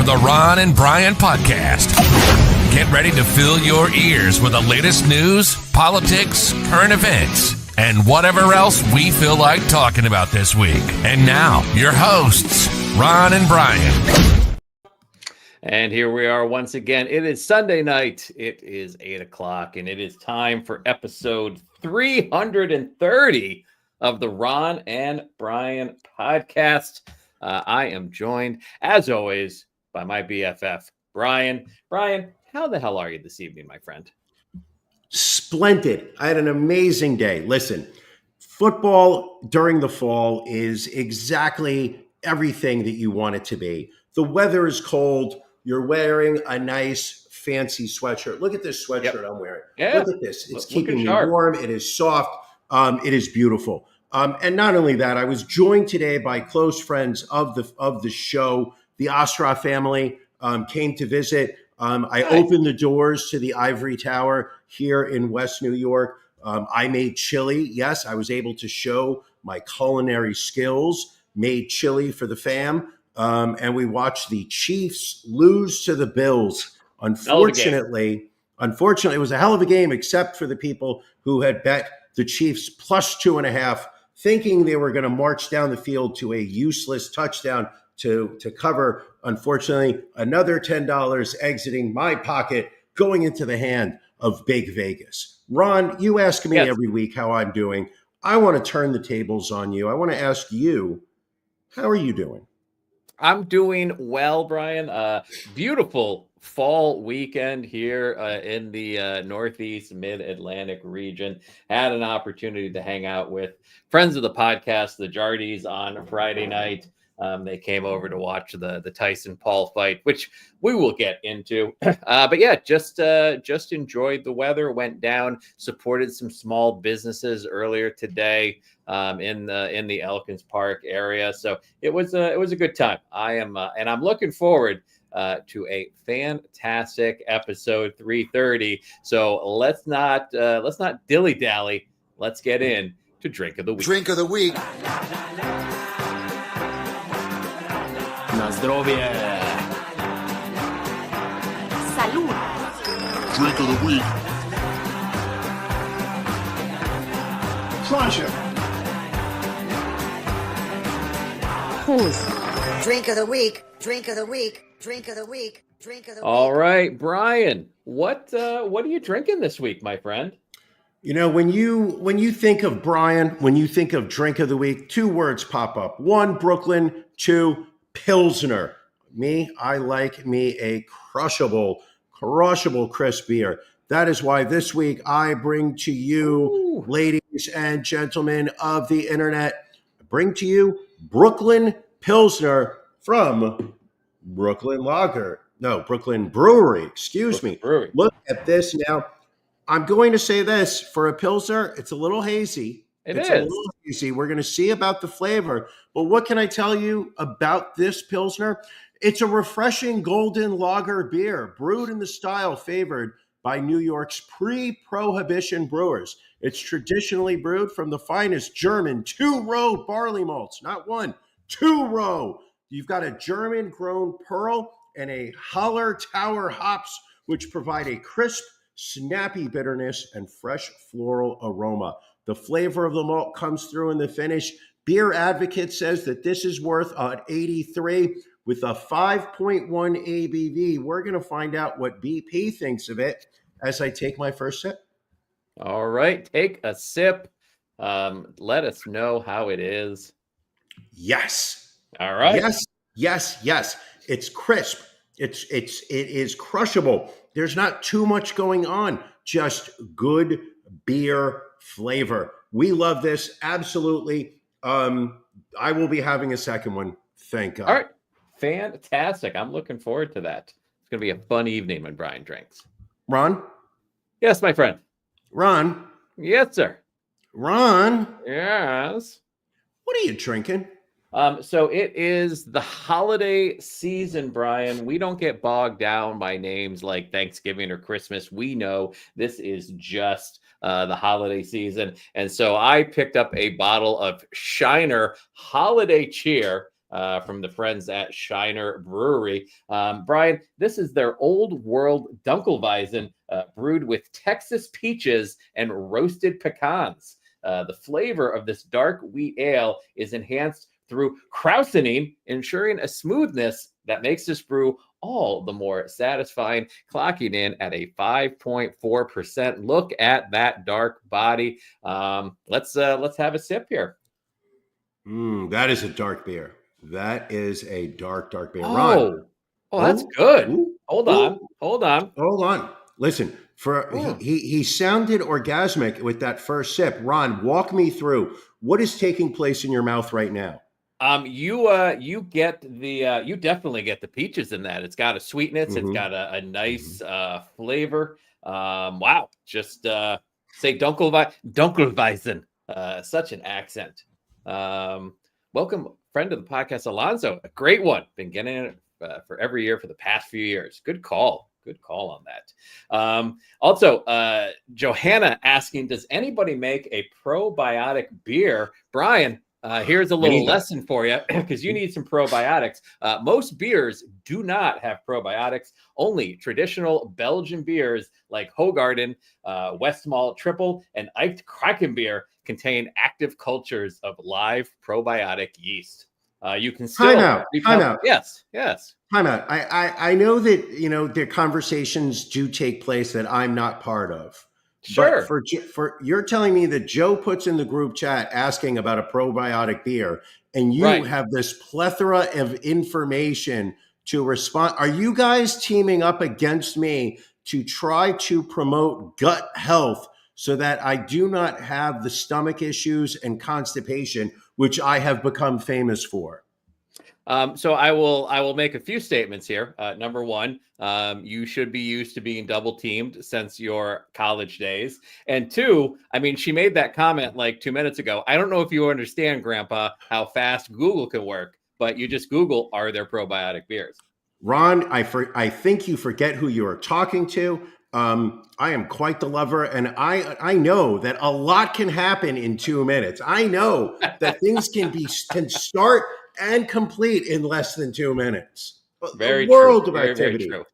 the Ron and Brian Podcast. Get ready to fill your ears with the latest news, politics, current events, and whatever else we feel like talking about this week. And now, your hosts, Ron and Brian. And here we are once again. It is Sunday night. It is 8 o'clock, and it is time for episode 330 of the Ron and Brian Podcast. I am joined, as always, by my BFF, Brian. Brian, how the hell are you this evening, my friend? Splendid. I had an amazing day. Listen, football during the fall is exactly everything that you want it to be. The weather is cold. You're wearing a nice, fancy sweatshirt. Look at this sweatshirt I'm wearing. Yeah. Look at this. It's keeping me warm. It is soft. It is beautiful. And not only that, I was joined today by close friends of the show. The Ostra family came to visit. I opened the doors to the Ivory Tower here in West New York. I made chili. Yes, I was able to show my culinary skills. Made chili for the fam. And we watched the Chiefs lose to the Bills. Unfortunately, it was a hell of a game, except for the people who had bet the Chiefs plus 2.5, thinking they were going to march down the field to a useless touchdown to cover. Unfortunately, another $10 exiting my pocket, going into the hand of Big Vegas. Ron, you ask me every week how I'm doing. I want to turn the tables on you. I want to ask you, how are you doing? I'm doing well, Brian. Beautiful fall weekend here in the Northeast Mid-Atlantic region. Had an opportunity to hang out with friends of the podcast, the Jardis, on Friday night. They came over to watch the Tyson-Paul fight, which we will get into. But yeah, just enjoyed the weather, went down, supported some small businesses earlier today in the Elkins Park area. So it was a good time. And I'm looking forward to a fantastic episode 330. So let's not dilly-dally. Let's get in to Drink of the Week. Drink of the Week. Na zdrowie. Salud. Drink of the Week. Proszę. Drink of the Week. Drink of the Week. Drink of the Week. Drink of the Week. All right, Brian, what are you drinking this week, my friend? You know, when you think of Brian, when you think of Drink of the Week, two words pop up. One, Brooklyn. Two, Pilsner. I like me a crushable crisp beer. That is why this week I bring to you, ladies and gentlemen of the internet, bring to you Brooklyn Pilsner from Brooklyn Brewery. Excuse me. Brewery. Look at this now. I'm going to say this, for a Pilsner, it's a little hazy. It's a little hazy. We're going to see about the flavor. But what can I tell you about this Pilsner? It's a refreshing golden lager beer brewed in the style favored by New York's pre-prohibition brewers. It's traditionally brewed from the finest German two-row barley malts, not one, two-row. You've got a German-grown pearl and a Holler Tower hops, which provide a crisp, snappy bitterness and fresh floral aroma. The flavor of the malt comes through in the finish. Beer Advocate says that this is worth an 83 with a 5.1 ABV. We're going to find out what BP thinks of it as I take my first sip. All right, take a sip. Let us know how it is. Yes. All right. Yes. It's crisp. It is crushable. There's not too much going on. Just good beer flavor. We love this. Absolutely. I will be having a second one. Thank God. All right. Fantastic. I'm looking forward to that. It's going to be a fun evening when Brian drinks. Ron? Yes, my friend. Ron? Yes, sir. Ron? Yes. What are you drinking? So it is the holiday season, Brian. We don't get bogged down by names like Thanksgiving or Christmas. We know this is just the holiday season. And so I picked up a bottle of Shiner Holiday Cheer. from the friends at Shiner Brewery. Brian, this is their Old World Dunkelweizen brewed with Texas peaches and roasted pecans. The flavor of this dark wheat ale is enhanced through krausening, ensuring a smoothness that makes this brew all the more satisfying, clocking in at a 5.4%. Look at that dark body. Let's have a sip here. That is a dark beer. That is a dark beer. Oh, that's good. Hold on. Listen, he sounded orgasmic with that first sip. Ron, walk me through what is taking place in your mouth right now. You get the you definitely get the peaches in that. It's got a sweetness. It's got a nice flavor. Wow, just say Dunkelweizen. Such an accent. Welcome, friend of the podcast, Alonzo. A great one. Been getting it for every year for the past few years. Good call on that. Also, Johanna asking, does anybody make a probiotic beer? Brian, here's a little lesson for you because you need some probiotics. Most beers do not have probiotics. Only traditional Belgian beers like Hoegaarden, Westmalle Triple, and Eicht Krakenbeer contain active cultures of live probiotic yeast. You can still time out. Yes. Time out. I know that the conversations do take place that I'm not part of. Sure. But for you're telling me that Joe puts in the group chat asking about a probiotic beer, and you have this plethora of information to respond. Are you guys teaming up against me to try to promote gut health so that I do not have the stomach issues and constipation, which I have become famous for? So I will make a few statements here. Number one, you should be used to being double teamed since your college days. And two, I mean, she made that comment like 2 minutes ago. I don't know if you understand, Grandpa, how fast Google can work, but you just Google, are there probiotic beers? Ron, I think you forget who you are talking to. I am quite the lover, and I know that a lot can happen in 2 minutes. I know that things can start and complete in less than 2 minutes. Very a world true. of activity. Very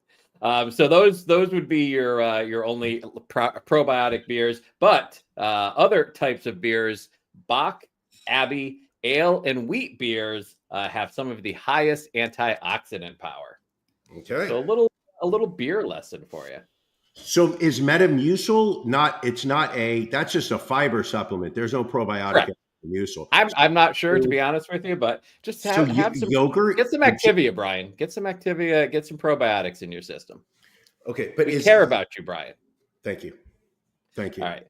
true. So those would be your only probiotic beers, but other types of beers, Bach, Abbey, ale, and wheat beers have some of the highest antioxidant power. Okay. So a little beer lesson for you. So is Metamucil that's just a fiber supplement. There's no probiotic. Correct. In Metamucil. I'm not sure, to be honest with you, but just have some yogurt. Get some Activia, Brian. Get some Activia. Get some probiotics in your system. Okay, but we care about you, Brian. Thank you. All right.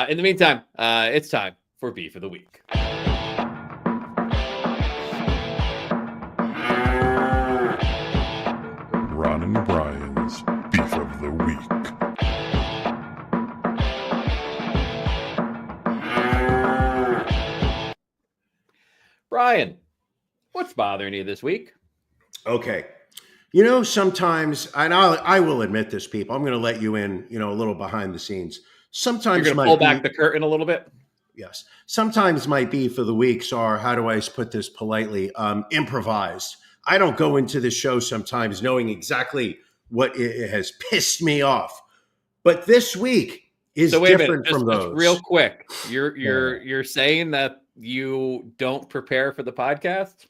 In the meantime, it's time for Beef of the Week. Ron and Brian's Beef of the Week. Brian, what's bothering you this week? Okay. Sometimes, and I will admit this, people, I'm going to let you in, a little behind the scenes. Sometimes you're going to pull back the curtain a little bit. Yes. Sometimes my beef of the weeks are, how do I put this politely, improvised. I don't go into the show sometimes knowing exactly what it has pissed me off. But this week is different from those. Just real quick, you're saying that you don't prepare for the podcast?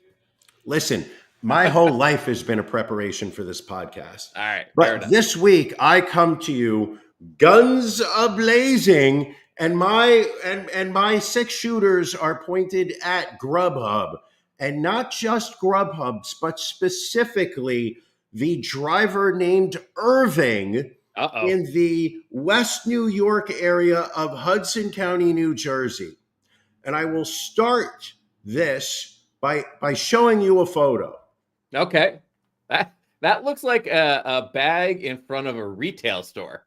Listen, my whole life has been a preparation for this podcast. All right. But this week I come to you guns a-blazing, and my 6 shooters are pointed at Grubhub, and not just Grubhub's, but specifically the driver named Irving in the West New York area of Hudson County, New Jersey. And I will start this by showing you a photo. Okay. That looks like a bag in front of a retail store.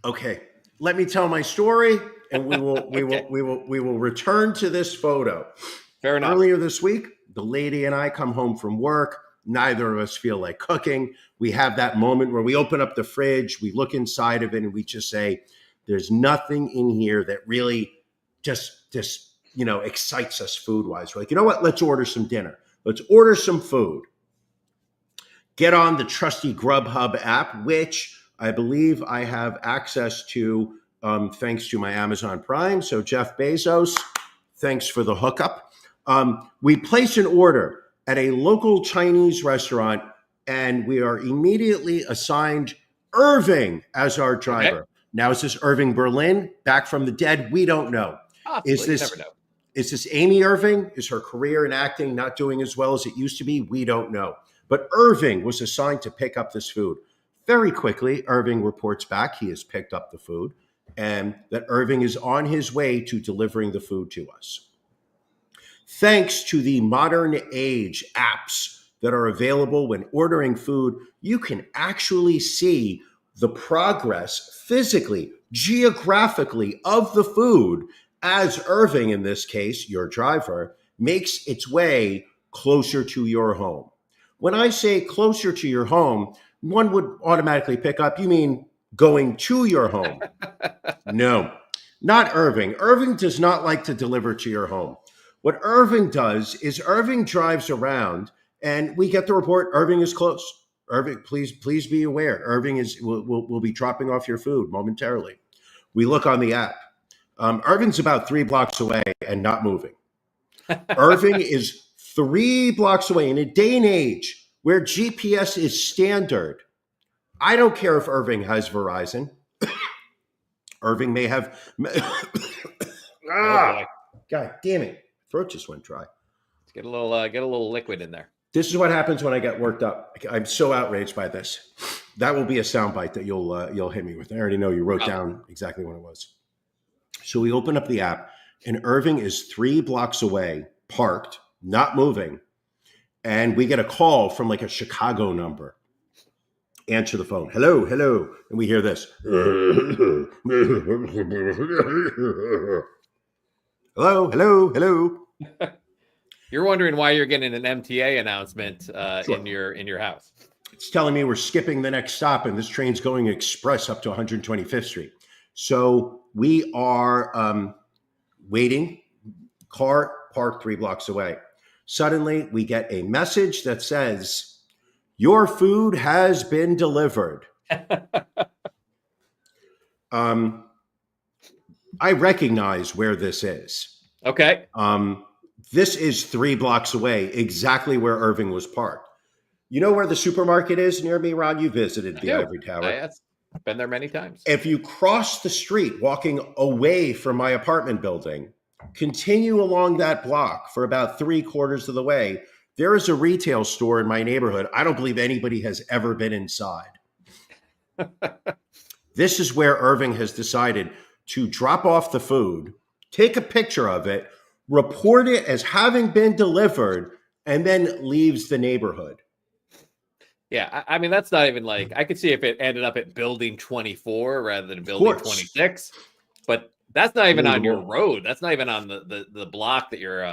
Okay. Let me tell my story, and we will return to this photo. Fair enough. Earlier this week, the lady and I come home from work. Neither of us feel like cooking. We have that moment where we open up the fridge, we look inside of it, and we just say, there's nothing in here that really just excites us food-wise. We're like, you know what? Let's order some dinner. Let's order some food. Get on the trusty Grubhub app, which I believe I have access to thanks to my Amazon Prime. So Jeff Bezos, thanks for the hookup. We place an order at a local Chinese restaurant, and we are immediately assigned Irving as our driver. Okay. Now, is this Irving Berlin back from the dead? We don't know. Possibly, you never know. Is this Amy Irving? Is her career in acting not doing as well as it used to be? We don't know. But Irving was assigned to pick up this food. Very quickly, Irving reports back he has picked up the food and that Irving is on his way to delivering the food to us. Thanks to the modern age apps that are available when ordering food, you can actually see the progress physically, geographically of the food as Irving, in this case, your driver, makes its way closer to your home. When I say closer to your home, one would automatically pick up, you mean going to your home. No, not Irving. Irving does not like to deliver to your home. What Irving does is Irving drives around and we get the report, Irving is close. Irving, please be aware. Irving will be dropping off your food momentarily. We look on the app. Irving's about 3 blocks away and not moving. Irving is 3 blocks away in a day and age where GPS is standard. I don't care if Irving has Verizon. Irving may have. God damn it! Throat just went dry. Let's get a little liquid in there. This is what happens when I get worked up. I'm so outraged by this. That will be a soundbite that you'll hit me with. I already know you wrote down exactly what it was. So we open up the app, and Irving is 3 blocks away, parked, not moving, and we get a call from like a Chicago number. Answer the phone. Hello, and we hear this. Hello. You're wondering why you're getting an MTA announcement Sure. in your house. It's telling me we're skipping the next stop and this train's going express up to 125th Street. So we are waiting, car parked 3 blocks away. Suddenly we get a message that says, your food has been delivered. I recognize where this is. Okay. This is 3 blocks away, exactly where Irving was parked. You know where the supermarket is near me, Ron? You visited the Ivory Tower. I've been there many times. If you cross the street walking away from my apartment building, continue along that block for about 3/4 of the way, there is a retail store in my neighborhood. I don't believe anybody has ever been inside. This is where Irving has decided to drop off the food, take a picture of it, report it as having been delivered, and then leaves the neighborhood. Yeah, I mean, that's not even like, I could see if it ended up at building 24 rather than building 26, but that's not even on your road. That's not even on the block that your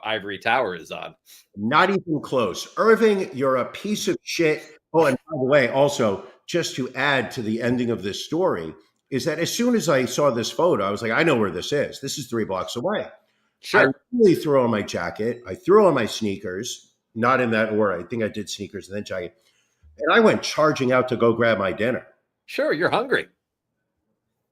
Ivory Tower is on. Not even close. Irving, you're a piece of shit. Oh, and by the way, also, just to add to the ending of this story, is that as soon as I saw this photo, I was like, I know where this is. This is 3 blocks away. Sure. I really threw on my jacket. I threw on my sneakers, not in that order. I think I did sneakers and then jacket. And I went charging out to go grab my dinner. Sure, you're hungry.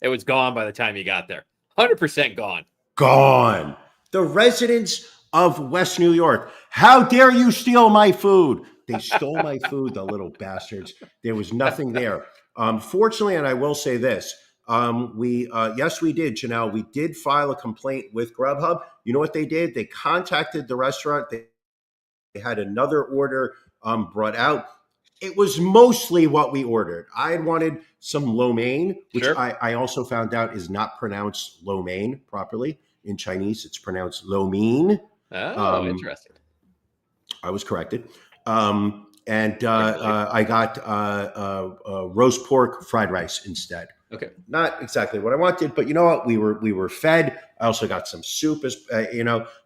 It was gone by the time you got there. 100% gone. Gone. The residents of West New York. How dare you steal my food? They stole my food, the little bastards. There was nothing there. Fortunately, and I will say this, yes, we did, Janelle. We did file a complaint with Grubhub. You know what they did? They contacted the restaurant. They had another order brought out. It was mostly what we ordered. I had wanted some lo mein, which sure. I also found out is not pronounced lo mein properly. In Chinese, it's pronounced lo mein. Oh, interesting. I was corrected. I got roast pork fried rice instead. Okay. Not exactly what I wanted, but you know what? We were fed. I also got some soup,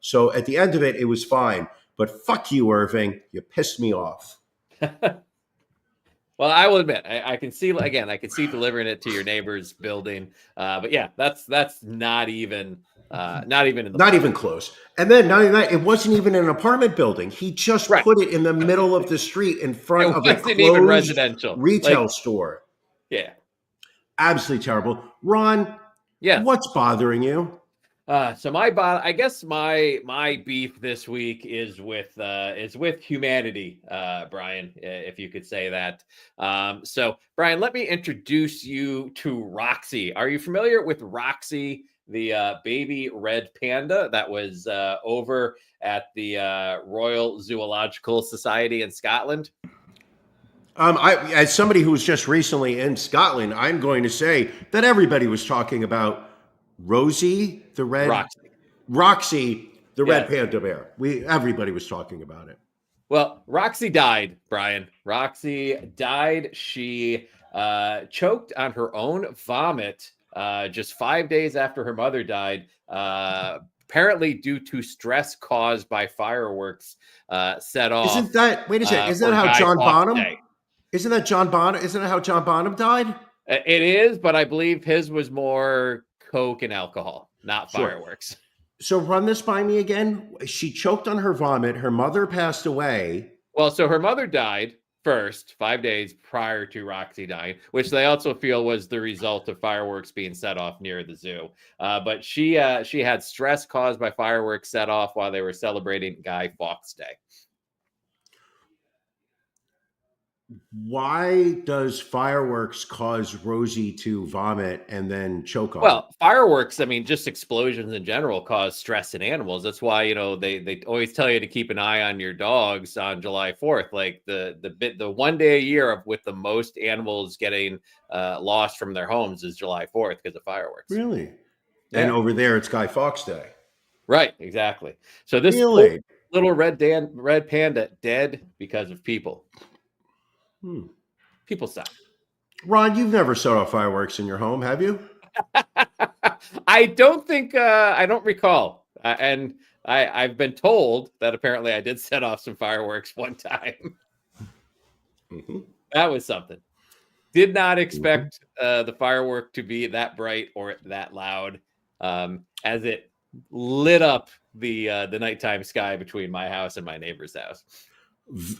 so at the end of it, it was fine. But fuck you, Irving. You pissed me off. Well, I will admit, I can see delivering it to your neighbor's building. But yeah, that's not even Not even in the not even close. And then not even that, it wasn't even an apartment building. He just put it in the middle of the street in front of a wasn't even closed residential retail store. Yeah. Absolutely terrible. Ron, Yes. what's bothering you? So I guess my beef this week is with humanity, Brian, if you could say that. So Brian, let me introduce you to Roxy. Are you familiar with Roxy, the baby red panda that was over at the Royal Zoological Society in Scotland? As somebody who was just recently in Scotland, I'm going to say that everybody was talking about Rosie, the red Roxy, the red panda bear. Everybody was talking about it. Well, Roxy died, Brian. Roxy died. She choked on her own vomit just 5 days after her mother died, apparently due to stress caused by fireworks set off. Isn't that, wait a second, isn't that how John Bonham? Isn't that John Bonham? Isn't that how John Bonham died? It is, but I believe his was more coke and alcohol, not fireworks. So run this by me again. She choked on her vomit. Her mother passed away. Well, so her mother died first, 5 days prior to Roxy dying, which they also feel was the result of fireworks being set off near the zoo. But she had stress caused by fireworks set off while they were celebrating Guy Fawkes Day. Why does fireworks cause Rosie to vomit and then choke on it? Well, fireworks, I mean, just explosions in general cause stress in animals. That's why, you know, they always tell you to keep an eye on your dogs on July 4th. Like the 1 day a year with the most animals getting lost from their homes is July 4th because of fireworks. Really? Yeah. And over there, it's Guy Fawkes Day. Right, exactly. So this little red panda dead because of people. People suck. Ron, you've never set off fireworks in your home, have you? I don't think I don't recall. And I've been told that apparently I did set off some fireworks one time. That was something. Did not expect the firework to be that bright or that loud as it lit up the nighttime sky between my house and my neighbor's house.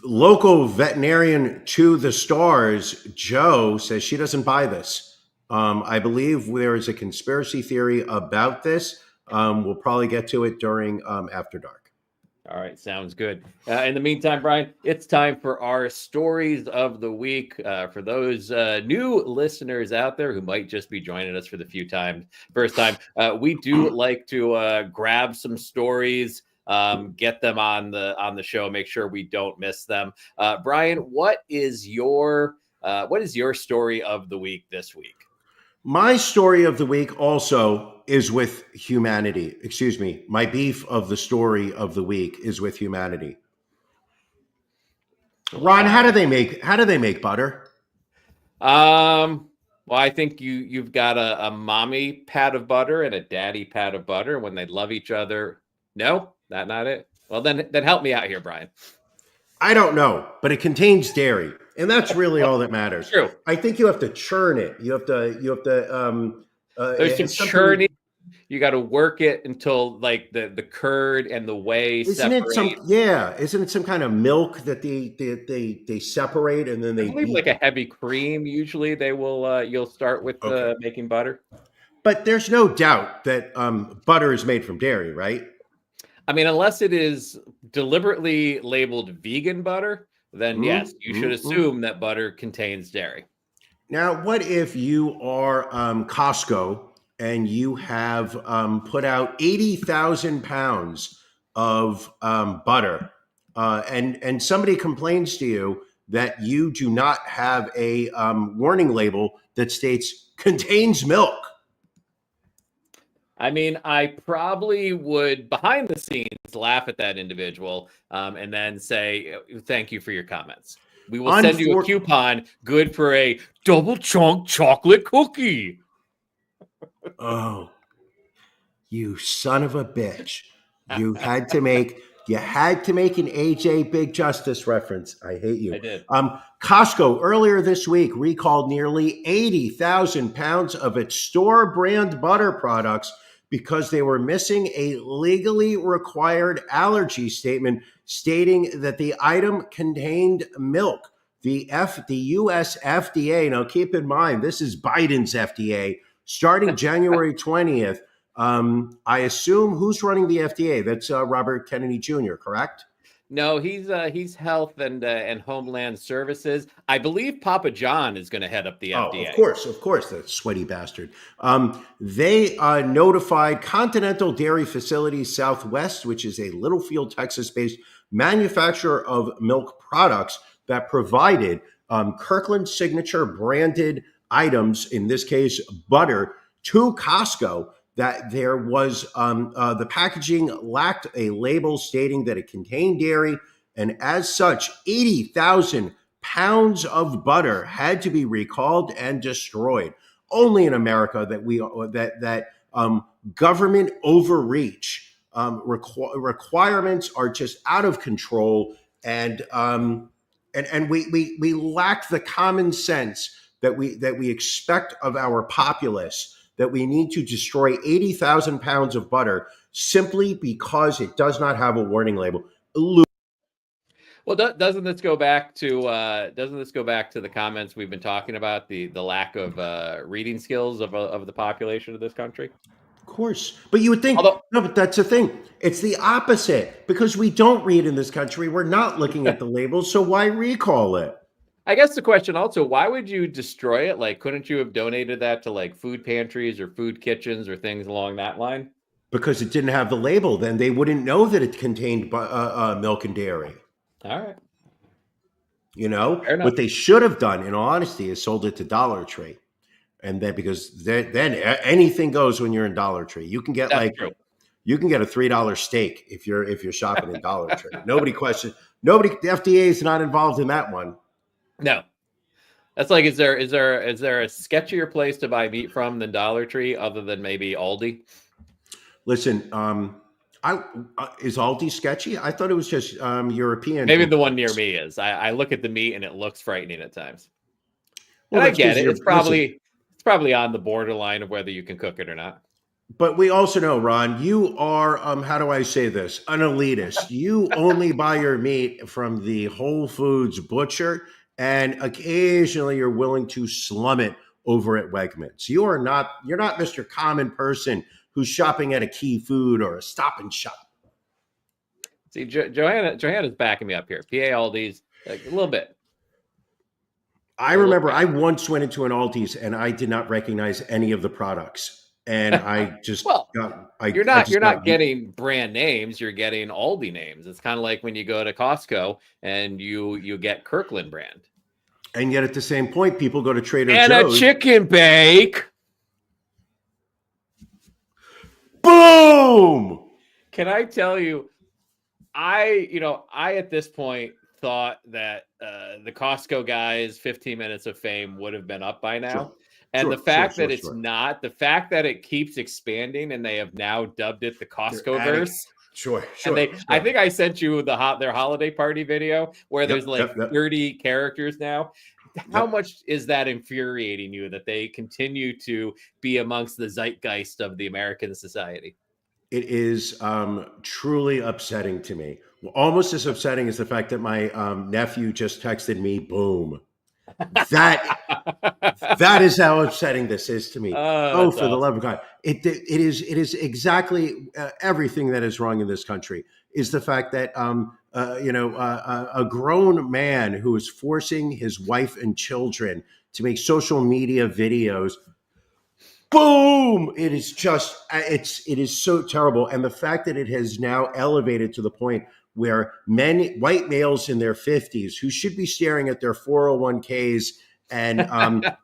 Local veterinarian to the stars, Joe, says she doesn't buy this. I believe there is a conspiracy theory about this. We'll probably get to it during After Dark. All right, sounds good. In the meantime, Brian, it's time for our stories of the week. For those new listeners out there who might just be joining us for the first time, we do like to grab some stories. Get them on the show. Make sure we don't miss them. Brian, what is your story of the week this week? My story of the week also is with humanity. Excuse me. My beef of the story of the week is with humanity. Ron, how do they make butter? Well, I think you've got a mommy pat of butter and a daddy pat of butter. When they love each other, no. That's not it. Well, then help me out here, Brian. I don't know, but it contains dairy, and that's really all that matters. True. I think you have to churn it. You have to. There's some churning. You got to work it until like the curd and the whey separate. Isn't it some kind of milk that they separate and then they like a heavy cream? Usually they will. You'll start with making butter. But there's no doubt that butter is made from dairy, right? I mean, unless it is deliberately labeled vegan butter, then yes, you should assume that butter contains dairy. Now, what if you are Costco and you have put out 80,000 pounds of butter and somebody complains to you that you do not have a warning label that states contains milk? I mean, I probably would behind the scenes laugh at that individual and then say, thank you for your comments. We will send you a coupon good for a double chunk chocolate cookie. Oh, you son of a bitch. You had to make an AJ Big Justice reference. I hate you. I did. Costco earlier this week recalled nearly 80,000 pounds of its store brand butter products because they were missing a legally required allergy statement stating that the item contained milk. The U.S. FDA, now keep in mind, this is Biden's FDA, starting January 20th. I assume who's running the FDA? That's Robert Kennedy Jr., correct? No, he's Health and Homeland Services. I believe Papa John is going to head up the FDA. Of course, that sweaty bastard. They notified Continental Dairy Facilities Southwest, which is a Littlefield, Texas-based manufacturer of milk products that provided Kirkland Signature branded items, in this case, butter, to Costco, that there was the packaging lacked a label stating that it contained dairy, and as such, 80,000 pounds of butter had to be recalled and destroyed. Only in America that government overreach, requirements are just out of control, and we lack the common sense that we expect of our populace, that we need to destroy 80,000 pounds of butter simply because it does not have a warning label. Well, doesn't this go back to the comments we've been talking about, the lack of reading skills of the population of this country? Of course, but you would think no, but that's the thing. It's the opposite, because we don't read in this country. We're not looking at the labels, so why recall it? I guess the question also, why would you destroy it? Like, couldn't you have donated that to like food pantries or food kitchens or things along that line? Because it didn't have the label. Then they wouldn't know that it contained milk and dairy. All right. You know, what they should have done, in all honesty, is sold it to Dollar Tree. And then, because then anything goes when you're in Dollar Tree. You can get you can get a $3 steak if you're shopping in Dollar Tree. Nobody questions. The FDA is not involved in that one. No, that's like, is there a sketchier place to buy meat from than Dollar Tree, other than maybe Aldi? Listen, is Aldi sketchy? I thought it was just European. Maybe the one near me is. I look at the meat and it looks frightening at times. Well, and I get it. It's probably on the borderline of whether you can cook it or not. But we also know, Ron, you are, how do I say this, an elitist. You only buy your meat from the Whole Foods butcher, and occasionally you're willing to slum it over at Wegmans. You're not Mr. Common Person who's shopping at a Key Food or a Stop and Shop. See, Johanna's backing me up here. PA Aldi's, like, a little bit. I remember I once went into an Aldi's and I did not recognize any of the products. And I just you're not getting brand names, you're getting Aldi names. It's kind of like when you go to Costco and you get Kirkland brand. And yet at the same point, people go to Trader Joe's. And a chicken bake. Boom! Can I tell you, I at this point thought that the Costco guys' 15 minutes of fame would have been up by now. Sure. And the fact that it's not, the fact that it keeps expanding, and they have now dubbed it the Costco verse. Sure. And I think I sent you their holiday party video where there's 30 characters now. How much is that infuriating you that they continue to be amongst the zeitgeist of the American society? It is truly upsetting to me. Almost as upsetting as the fact that my nephew just texted me, boom. That is how upsetting this is to me. For the love of God. It is exactly everything that is wrong in this country is the fact that a grown man who is forcing his wife and children to make social media videos. Boom! It is just it is so terrible. And the fact that it has now elevated to the point where white males in their 50s who should be staring at their 401ks and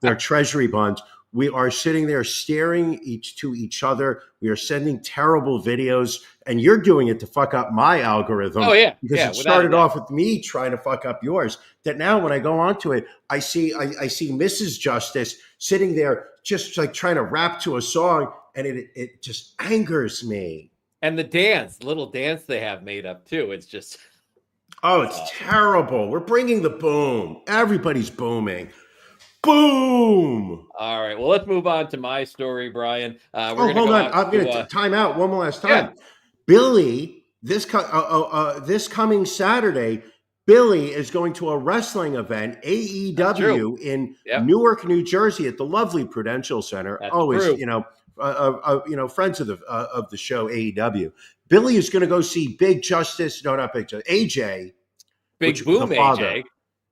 their treasury bonds, we are sitting there staring to each other. We are sending terrible videos, and you're doing it to fuck up my algorithm. Oh, yeah. Because it started off with me trying to fuck up yours. That now when I go onto it, I see Mrs. Justice sitting there just like trying to rap to a song, and it just angers me. And the little dance they have made up too. It's just, it's terrible. We're bringing the boom. Everybody's booming. Boom. All right. Well, let's move on to my story, Brian. We're going to Hold go on. out I'm going to to time out one more last time. yeah. Billy, this coming Saturday, Billy is going to a wrestling event, That's true. AEW, in Yep. Newark, New Jersey, at the lovely Prudential Center. That's Always, true. friends of the show, AEW. Billy is going to go see Big Justice. No, not Big Justice. AJ. Big Boom the father. AJ.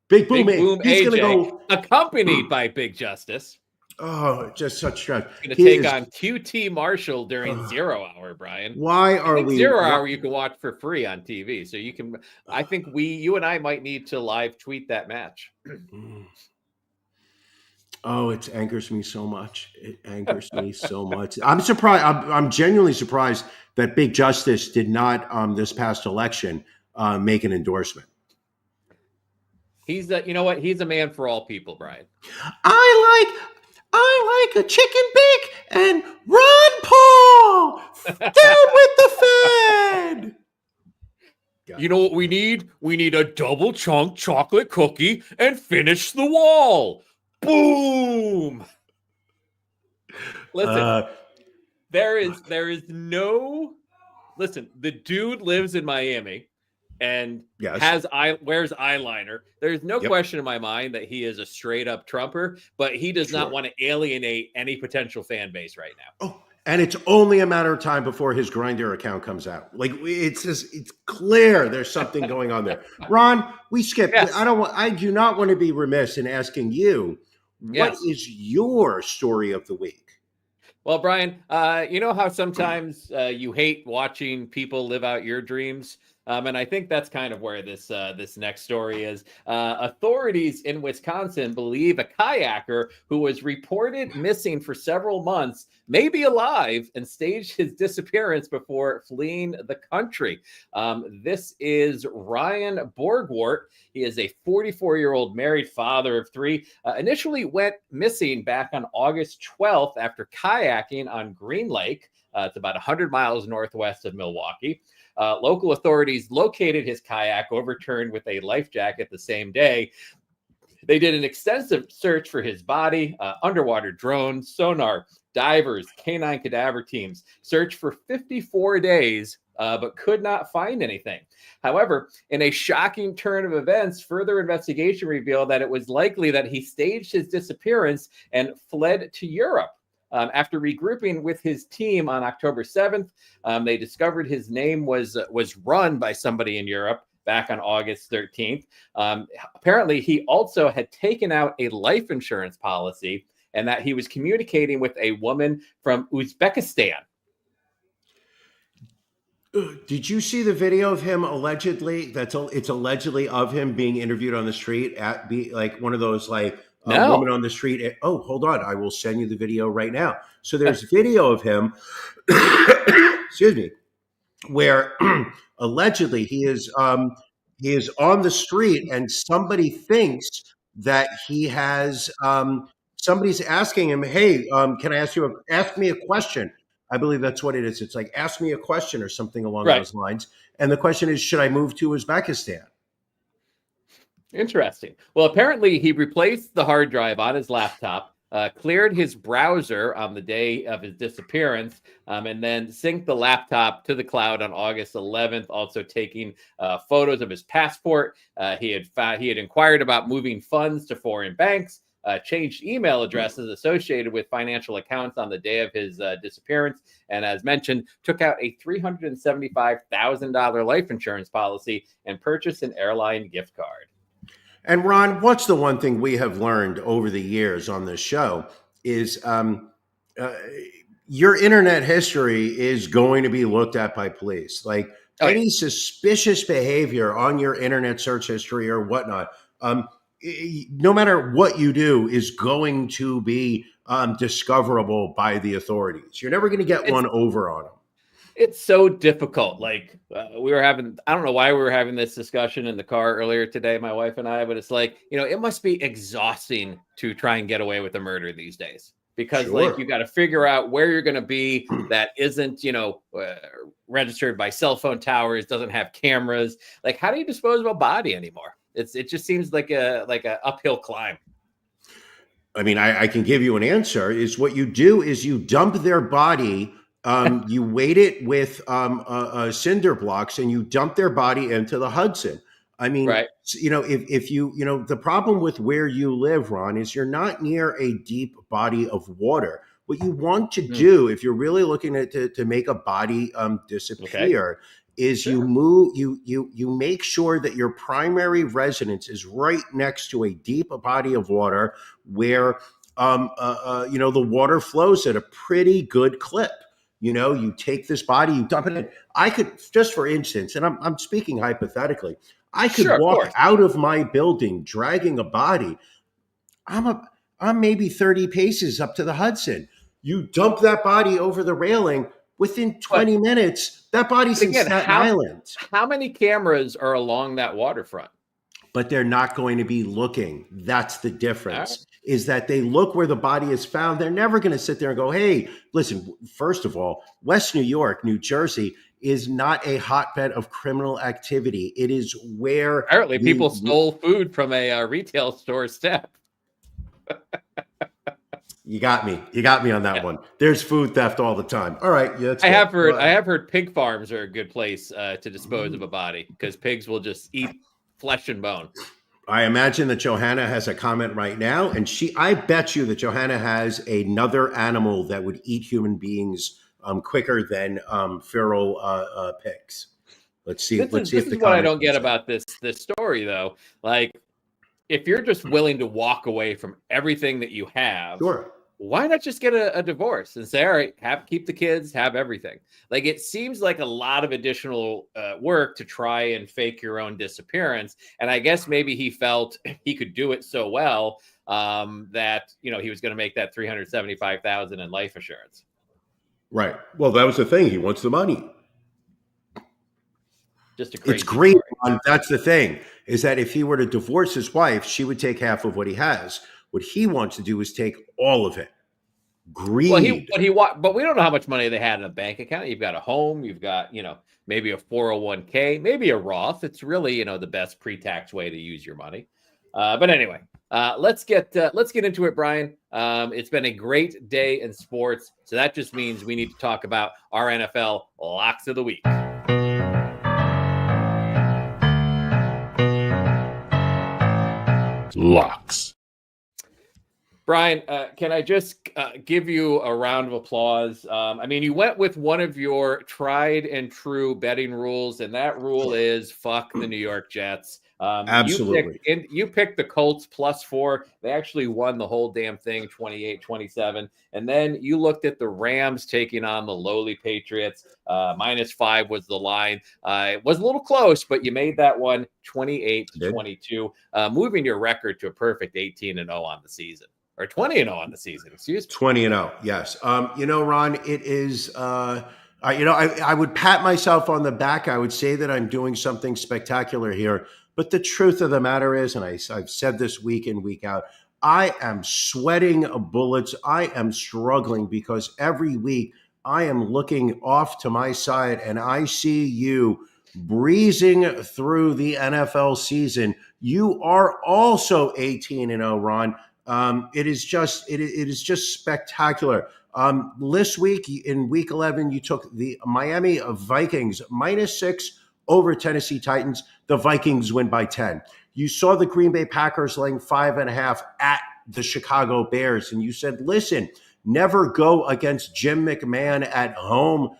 Big Boom. Big Boom He's going to AJ, go accompanied by Big Justice. Oh, just such stress. Going to take on QT Marshall during 0 Hour, Brian. Why are we 0 Hour you can watch for free on TV. So you can, I think you and I might need to live tweet that match. Oh, it angers me so much. It angers me so much. I'm surprised. I'm genuinely surprised that Big Justice did not, this past election, make an endorsement. He's you know what? He's a man for all people, Brian. I like a chicken bake and Ron Paul down with the Fed. You know what we need? We need a double chunk chocolate cookie and finish the wall. Boom. Listen, there is no. Listen, the dude lives in Miami and wears eyeliner. There's no question in my mind that he is a straight up Trumper, but he does not want to alienate any potential fan base right now. Oh, and it's only a matter of time before his Grindr account comes out. Like it's clear there's something going on there. Ron, we skipped. Yes. I do not want to be remiss in asking you, what is your story of the week? Well, Brian, you know how sometimes you hate watching people live out your dreams? And I think that's kind of where this next story is. Authorities in Wisconsin believe a kayaker who was reported missing for several months may be alive and staged his disappearance before fleeing the country. This is Ryan Borgwart. He is a 44-year-old married father of 3. Initially went missing back on August 12th after kayaking on Green Lake. It's about 100 miles northwest of Milwaukee. Local authorities located his kayak overturned with a life jacket the same day. They did an extensive search for his body, underwater drones, sonar, divers, canine cadaver teams, searched for 54 days, but could not find anything. However, in a shocking turn of events, further investigation revealed that it was likely that he staged his disappearance and fled to Europe. After regrouping with his team on October 7th, they discovered his name was run by somebody in Europe back on August 13th. Apparently, he also had taken out a life insurance policy and that he was communicating with a woman from Uzbekistan. Did you see the video of him allegedly? It's allegedly of him being interviewed on the street at one of those woman on the street. Oh, hold on. I will send you the video right now. So there's video of him, excuse me, where allegedly he is on the street and somebody thinks that he has, somebody's asking him, hey, can I ask me a question? I believe that's what it is. It's like, ask me a question or something along those lines. And the question is, should I move to Uzbekistan? Interesting. Well, apparently he replaced the hard drive on his laptop, cleared his browser on the day of his disappearance, and then synced the laptop to the cloud on August 11th, also taking photos of his passport. He had inquired about moving funds to foreign banks, changed email addresses associated with financial accounts on the day of his disappearance, and as mentioned, took out a $375,000 life insurance policy and purchased an airline gift card. And Ron, what's the one thing we have learned over the years on this show is your internet history is going to be looked at by police. Any suspicious behavior on your internet search history or whatnot, no matter what you do, is going to be discoverable by the authorities. You're never going to get one over on them. It's so difficult. We were having, I don't know why we were having this discussion in the car earlier today, my wife and I, but it's it must be exhausting to try and get away with a murder these days because you got to figure out where you're going to be that isn't, registered by cell phone towers, doesn't have cameras. How do you dispose of a body anymore? It just seems like a uphill climb. I mean, I can give you an answer. Is what you do is you dump their body. You weight it with cinder blocks, and you dump their body into the Hudson. I mean, Right. if you, the problem with where you live, Ron, is you're not near a deep body of water. What you want to do, if you're really looking to make a body Okay. disappear, is Sure. you make sure that your primary residence is right next to a deep body of water where the water flows at a pretty good clip. You take this body, you dump it in. I could, just for instance, and I'm speaking hypothetically, I could Sure, of walk course. out of my building dragging a body. I'm maybe 30 paces up to the Hudson. You dump that body over the railing, within But 20 minutes, that body's in again, Staten Island. how many cameras are along that waterfront? But they're not going to be looking. That's the All difference, right. is that they look where the body is found. They're never going to sit there and go, hey, listen, first of all, West New York, New Jersey is not a hotbed of criminal activity. It is where Apparently, people stole food from a retail store step. You got me. You got me on that one. There's food theft all the time. All right. Yeah, I have heard pig farms are a good place to dispose of a body because pigs will just eat flesh and bone. I imagine that Johanna has a comment right now, and I bet you that Johanna has another animal that would eat human beings quicker than feral pigs. Let's see. This is what I don't get about this story, though. Like, if you're just willing to walk away from everything that you have, sure, why not just get a divorce and say, all right, keep the kids, have everything? Like, it seems like a lot of additional work to try and fake your own disappearance. And I guess maybe he felt he could do it so well that, he was going to make that $375,000 in life insurance. Right. Well, that was the thing. He wants the money. Just a crazy It's great. story. That's the thing, is that if he were to divorce his wife, she would take half of what he has. What he wants to do is take all of it. Greed. But we don't know how much money they had in a bank account. You've got a home, you've got, maybe a 401k, maybe a Roth. It's really, the best pre-tax way to use your money. But anyway, let's get into it, Brian. It's been a great day in sports. So that just means we need to talk about our NFL locks of the week. Locks. Brian, can I just give you a round of applause? I mean, you went with one of your tried and true betting rules, and that rule is fuck the New York Jets. Absolutely. You picked the Colts +4. They actually won the whole damn thing, 28-27. And then you looked at the Rams taking on the lowly Patriots. -5 was the line. It was a little close, but you made that one 28-22, moving your record to a perfect 18-0 on the season. Or 20-0 on the season, excuse me. 20-0, yes. Ron, it is, I would pat myself on the back. I would say that I'm doing something spectacular here. But the truth of the matter is, and I've said this week in, week out, I am sweating bullets. I am struggling because every week I am looking off to my side and I see you breezing through the NFL season. You are also 18-0, Ron. It is just spectacular. This week in week 11, you took the Miami Vikings -6 over Tennessee Titans. The Vikings win by 10. You saw the Green Bay Packers laying 5.5 at the Chicago Bears. And you said, listen, never go against Jim McMahon at home.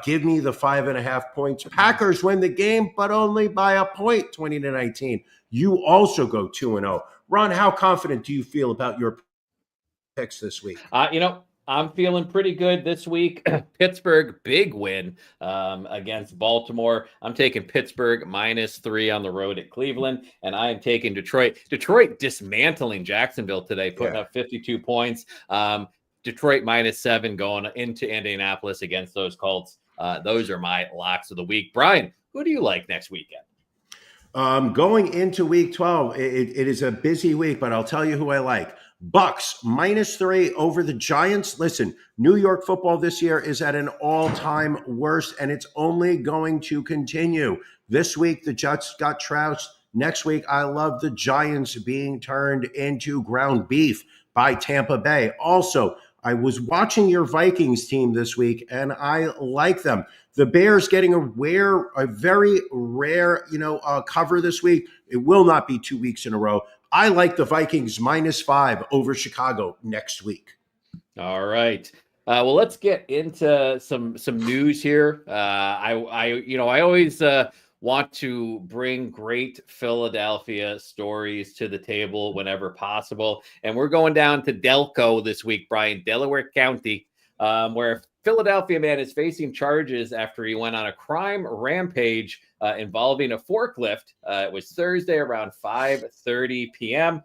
Give me the 5.5 points. Packers win the game, but only by a point, 20-19. You also go 2-0. Ron, how confident do you feel about your picks this week? I'm feeling pretty good this week. Pittsburgh, big win against Baltimore. I'm taking Pittsburgh -3 on the road at Cleveland, and I am taking Detroit. Detroit dismantling Jacksonville today, putting up 52 points. Detroit -7 going into Indianapolis against those Colts. Those are my locks of the week. Brian, who do you like next weekend? Going into week 12, it is a busy week, but I'll tell you who I like. Bucks -3 over the Giants. Listen, New York football this year is at an all-time worst, and it's only going to continue. This week, the Jets got trounced. Next week, I love the Giants being turned into ground beef. by Tampa Bay. Also, I was watching your Vikings team this week, and I like them. The Bears getting a very rare, cover this week. It will not be 2 weeks in a row. I like the Vikings -5 over Chicago next week. All right. Well, let's get into some news here. I always want to bring great Philadelphia stories to the table whenever possible, and we're going down to Delco this week, Brian, Delaware County, where a Philadelphia man is facing charges after he went on a crime rampage involving a forklift. It was Thursday around 5:30 p.m.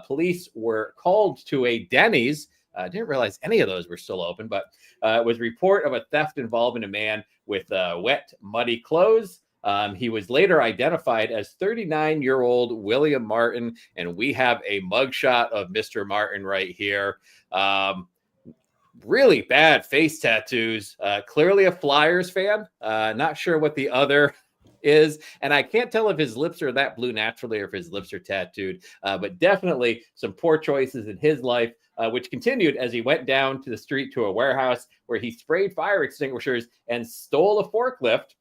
Police were called to a Denny's. I didn't realize any of those were still open, but it was a report of a theft involving a man with wet, muddy clothes. He was later identified as 39-year-old William Martin, and we have a mugshot of Mr. Martin right here. Really bad face tattoos. Clearly a Flyers fan. Not sure what the other is, and I can't tell if his lips are that blue naturally or if his lips are tattooed, but definitely some poor choices in his life, which continued as he went down to the street to a warehouse where he sprayed fire extinguishers and stole a forklift.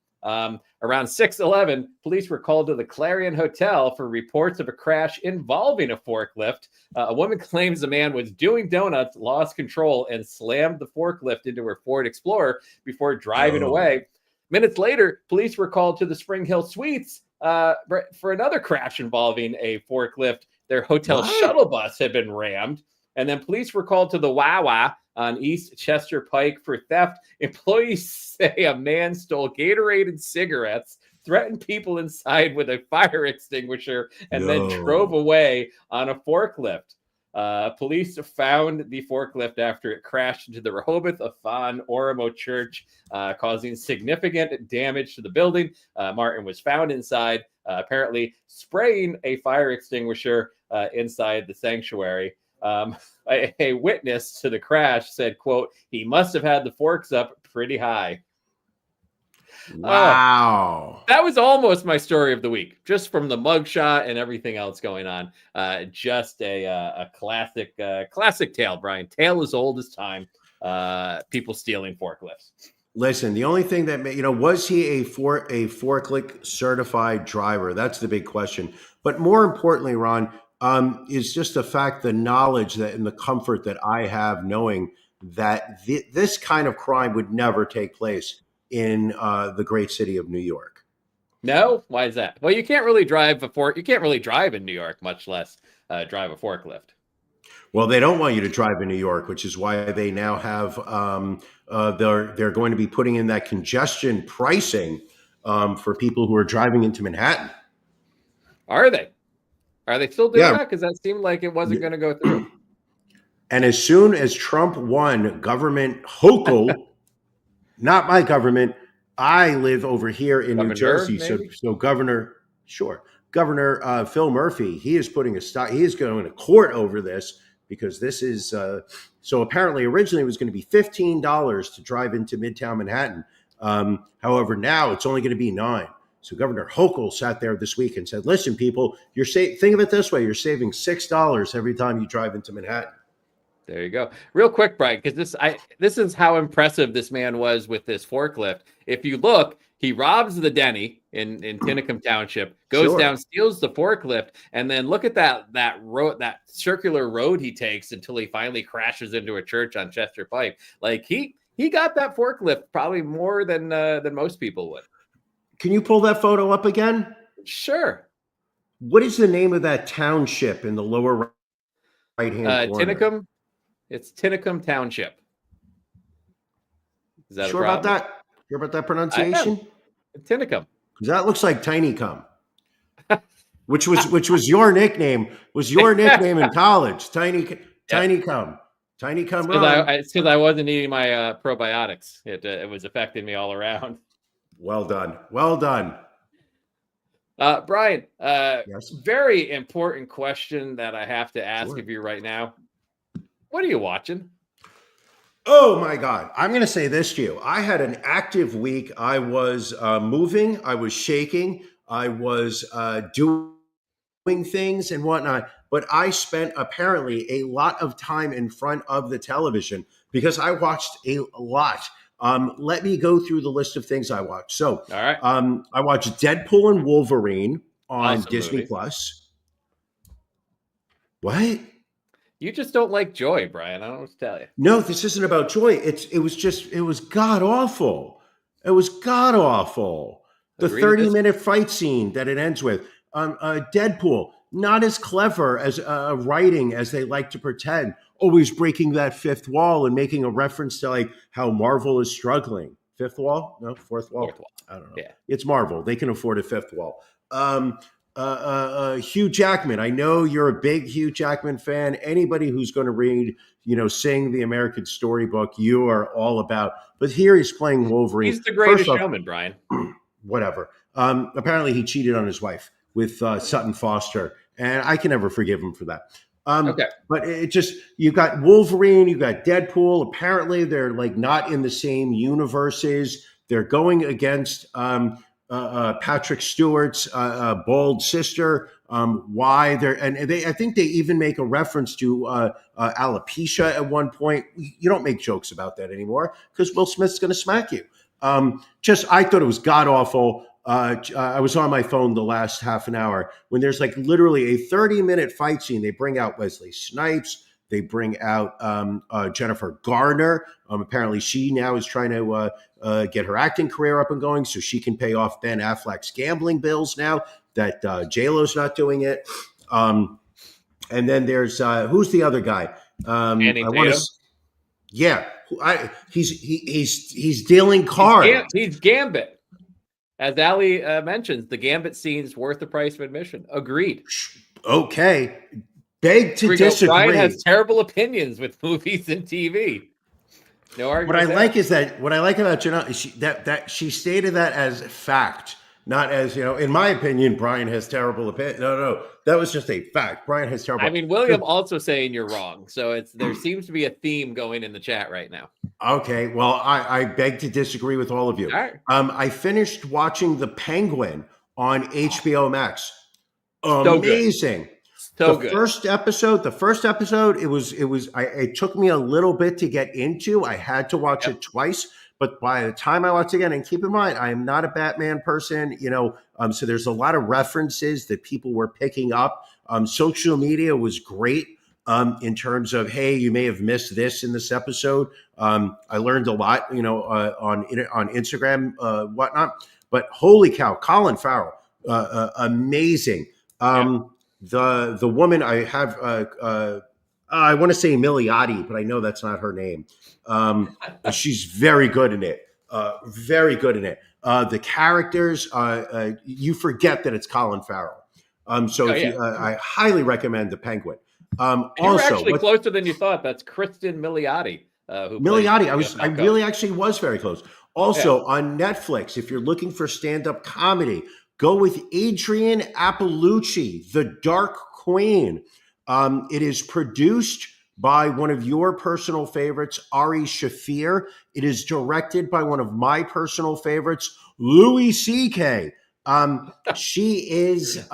Around 6:11, police were called to the Clarion Hotel for reports of a crash involving a forklift. A woman claims the man was doing donuts, lost control, and slammed the forklift into her Ford Explorer before driving away. Minutes later, police were called to the Spring Hill Suites for another crash involving a forklift. Their hotel shuttle bus had been rammed. And then police were called to the Wawa on East Chester Pike for theft. Employees say a man stole Gatorade and cigarettes, threatened people inside with a fire extinguisher, and then drove away on a forklift. Police found the forklift after it crashed into the Rehoboth Afan Orimo Church, causing significant damage to the building. Martin was found inside, apparently spraying a fire extinguisher inside the sanctuary. A witness to the crash said, quote, "He must have had the forks up pretty high." Wow. That was almost my story of the week, just from the mugshot and everything else going on. Just a classic tale, Brian. Tale as old as time. People stealing forklifts. Listen, the only thing that was he a forklift certified driver? That's the big question. But more importantly, Ron, is just the fact, the knowledge that and the comfort that I have knowing that this kind of crime would never take place in the great city of New York. No? Why is that? Well, you can't really drive you can't really drive in New York, much less drive a forklift. Well, they don't want you to drive in New York, which is why they now have they're going to be putting in that congestion pricing for people who are driving into Manhattan. Are they? Are they still doing that? Because that seemed like it wasn't going to go through. And as soon as Trump won government Hochul, not my government, I live over here in New Jersey. So Governor Phil Murphy, he is putting a stop. He is going to court over this because this is so apparently originally it was going to be $15 to drive into Midtown Manhattan. However, now it's only going to be $9. So Governor Hochul sat there this week and said, "Listen, people, think of it this way: you're saving $6 every time you drive into Manhattan." There you go. Real quick, Brian, because this is how impressive this man was with this forklift. If you look, he robs the Denny in Tinicum Township, goes down, steals the forklift, and then look at that road, that circular road he takes until he finally crashes into a church on Chester Pike. Like he got that forklift probably more than most people would. Can you pull that photo up again? Sure. What is the name of that township in the lower right-hand corner? Tinicum. It's Tinicum Township. Is that sure about that? Sure about that pronunciation? Tinicum. Because that looks like Tinycum, which was your nickname. Was your nickname in college? Tinycum. Tinycum. It's because I wasn't eating my probiotics. It was affecting me all around. Well done. Well done. Brian, yes. Very important question that I have to ask of you right now. What are you watching? Oh my God. I'm going to say this to you. I had an active week. I was moving. I was shaking. I was doing things and whatnot. but I spent apparently a lot of time in front of the television because I watched a lot. Let me go through the list of things I watched. So, All right. I watched Deadpool and Wolverine on Awesome Disney movie. Plus. What? You just don't like joy, Brian. I don't know what to tell you. No, this isn't about joy. It was god awful. It was god awful. The Agree to 30-minute fight scene that it ends with. Deadpool, not as clever as writing as they like to pretend. Always breaking that fifth wall and making a reference to like how Marvel is struggling. Fifth wall? No, fourth wall? Fourth wall. I don't know. Yeah. It's Marvel. They can afford a fifth wall. Hugh Jackman. I know you're a big Hugh Jackman fan. Anybody who's going to read, Sing the American Storybook, you are all about. But here he's playing Wolverine. He's the greatest First off, showman, Brian. whatever. Apparently he cheated on his wife with Sutton Foster, and I can never forgive him for that. Okay. But it just, you got Wolverine, you got Deadpool. Apparently they're like not in the same universes. They're going against Patrick Stewart's bald sister. Why they're, I think they even make a reference to alopecia at one point. You don't make jokes about that anymore because Will Smith's going to smack you. I thought it was god awful. I was on my phone the last half an hour when there's like literally a 30-minute fight scene. They bring out Wesley Snipes. They bring out Jennifer Garner. Apparently she now is trying to get her acting career up and going so she can pay off Ben Affleck's gambling bills now that J-Lo's not doing it. And then there's, who's the other guy? Yeah. He's dealing cards. He's Gambit. As Ali mentions, the Gambit scene's worth the price of admission. Agreed. Okay. Beg to disagree. Brian has terrible opinions with movies and TV. No argument. What I like about Janelle is that she stated that as fact, not as, in my opinion, Brian has terrible opinion. No, that was just a fact. Brian has terrible. I mean, William also saying you're wrong. So there seems to be a theme going in the chat right now. Okay, well, I beg to disagree with all of you. All right. I finished watching The Penguin on HBO Max. So amazing. Good. So good. The first episode, it took me a little bit to get into. I had to watch it twice, but by the time I watched it again, and keep in mind, I am not a Batman person, so there's a lot of references that people were picking up. Social media was great. In terms of, hey, you may have missed this in this episode. I learned a lot, on Instagram, whatnot. But holy cow, Colin Farrell, amazing. The woman I have, I want to say Milioti, but I know that's not her name. She's very good in it. The characters, you forget that it's Colin Farrell. I highly recommend The Penguin. You're actually closer than you thought. That's Kristen Milioti. I really actually was very close. Also on Netflix, if you're looking for stand-up comedy, go with Adrienne Appalucci, The Dark Queen. It is produced by one of your personal favorites, Ari Shaffir. It is directed by one of my personal favorites, Louis C.K. She is,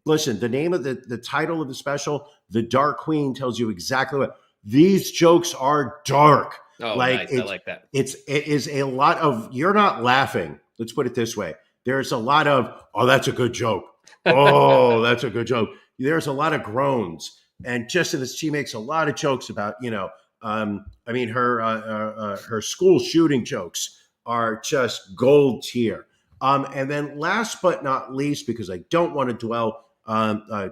listen, the name of the title of the special, The Dark Queen, tells you exactly what these jokes are. Dark. Oh, nice. I like that. It is a lot of, you're not laughing. Let's put it this way. There's a lot of, oh, that's a good joke. Oh, that's a good joke. There's a lot of groans. And just in this, she makes a lot of jokes about, her school shooting jokes are just gold tier. And then last but not least, because I don't want to dwell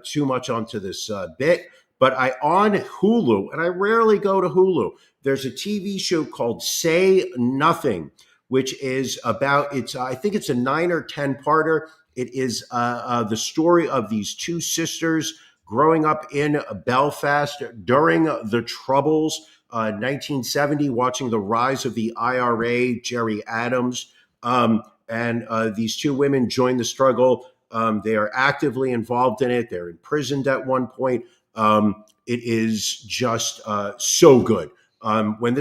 too much onto this bit, but on Hulu, and I rarely go to Hulu, there's a TV show called Say Nothing, which is about, I think it's a 9 or 10-parter. It is the story of these two sisters growing up in Belfast during the Troubles, 1970, watching the rise of the IRA, Gerry Adams, and these two women join the struggle. They are actively involved in it. They're imprisoned at one point. It is just so good. When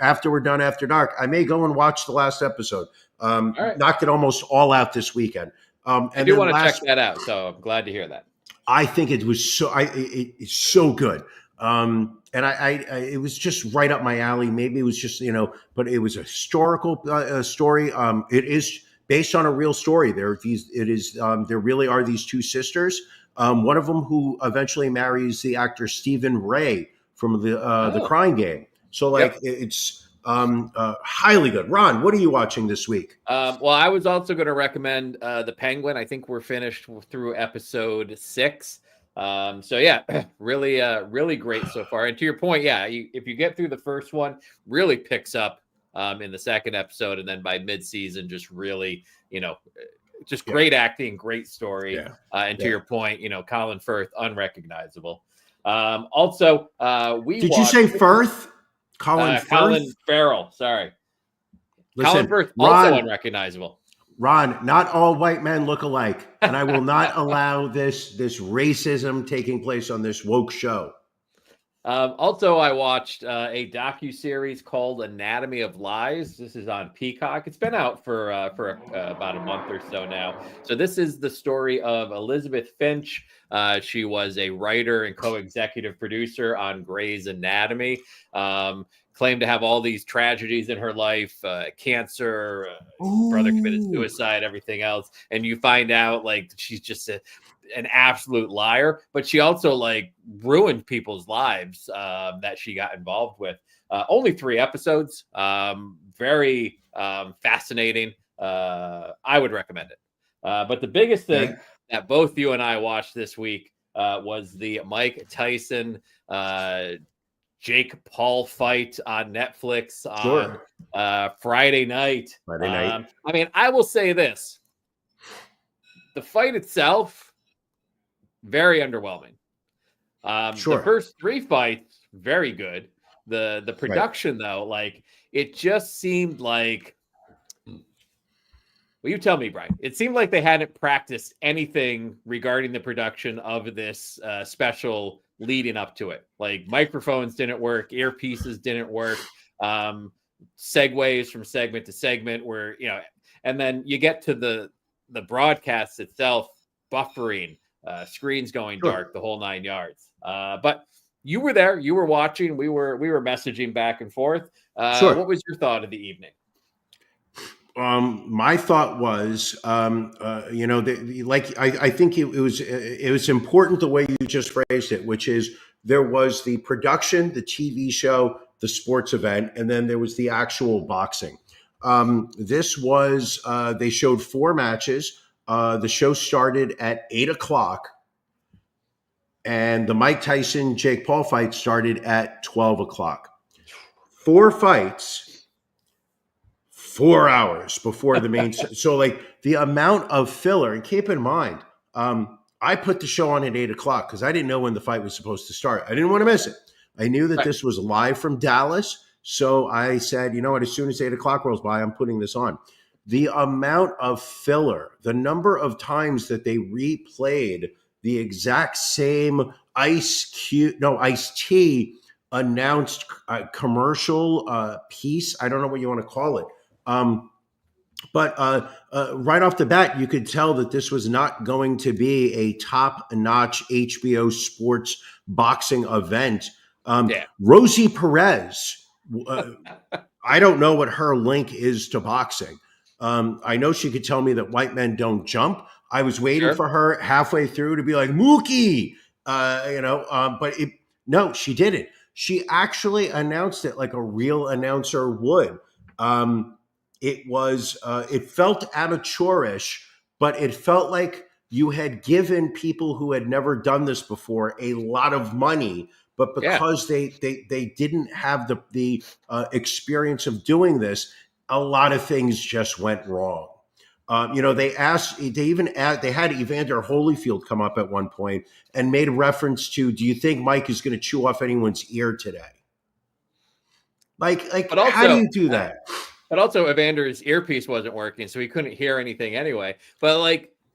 after we're done After Dark, I may go and watch the last episode. Right. Knocked it almost all out this weekend. I do want to check that out, so I'm glad to hear that. I think it was it's so good. And it was just right up my alley. Maybe it was just, but it was a historical story. It is based on a real story. There really are these two sisters. One of them who eventually marries the actor Stephen Ray from the Crying Game. So it's highly good. Ron, what are you watching this week? Well, I was also going to recommend The Penguin. I think we're finished through episode 6. So yeah, really, really great so far. And to your point, if you get through the first one, really picks up in the second episode, and then by mid-season, just really, just great acting, great story. And to your point, Colin Firth, unrecognizable. Also, did you say Firth? Colin Farrell, sorry. Listen, Colin Firth, also unrecognizable. Ron, not all white men look alike, and I will not allow this racism taking place on this woke show. Also, I watched a docuseries called Anatomy of Lies. This is on Peacock. It's been out for about a month or so now. So this is the story of Elizabeth Finch. She was a writer and co-executive producer on Grey's Anatomy. Claimed to have all these tragedies in her life, cancer, brother committed suicide, everything else. And you find out like she's just an absolute liar, but she also like ruined people's lives that she got involved with. Only 3 episodes. Very fascinating. I would recommend it. But the biggest thing that both you and I watched this week was the Mike Tyson Jake Paul fight on Netflix on Friday night. I mean, I will say this. The fight itself, very underwhelming. The first 3 fights, very good. The production, though, like, it just seemed like, well, you tell me, Brian. It seemed like they hadn't practiced anything regarding the production of this special leading up to it. Like microphones didn't work, earpieces didn't work, segues from segment to segment where, and then you get to the broadcast itself, buffering, screens going dark, the whole 9 yards. But you were there, you were watching, we were messaging back and forth. What was your thought of the evening? My thought was, I think it was important the way you just phrased it, which is there was the production, the TV show, the sports event, and then there was the actual boxing. This was, they showed 4 matches. The show started at 8:00, and the Mike Tyson Jake Paul fight started at 12:00. 4 fights. 4 hours before the main. So like the amount of filler, and keep in mind, I put the show on at 8:00 because I didn't know when the fight was supposed to start. I didn't want to miss it. I knew that this was live from Dallas. So I said, you know what, as soon as 8:00 rolls by, I'm putting this on. The amount of filler, the number of times that they replayed the exact same Ice-T announced commercial piece. I don't know what you want to call it. But right off the bat, you could tell that this was not going to be a top-notch HBO sports boxing event. Rosie Perez, I don't know what her link is to boxing. I know she could tell me that white men don't jump. I was waiting for her halfway through to be like, Mookie, but no, she didn't. She actually announced it like a real announcer would. It felt amateurish, but it felt like you had given people who had never done this before a lot of money, but because they didn't have the experience of doing this, a lot of things just went wrong. They had Evander Holyfield come up at one point and made a reference to, do you think Mike is going to chew off anyone's ear today? Like, but also, how do you do that? But also, Evander's earpiece wasn't working, so he couldn't hear anything anyway. But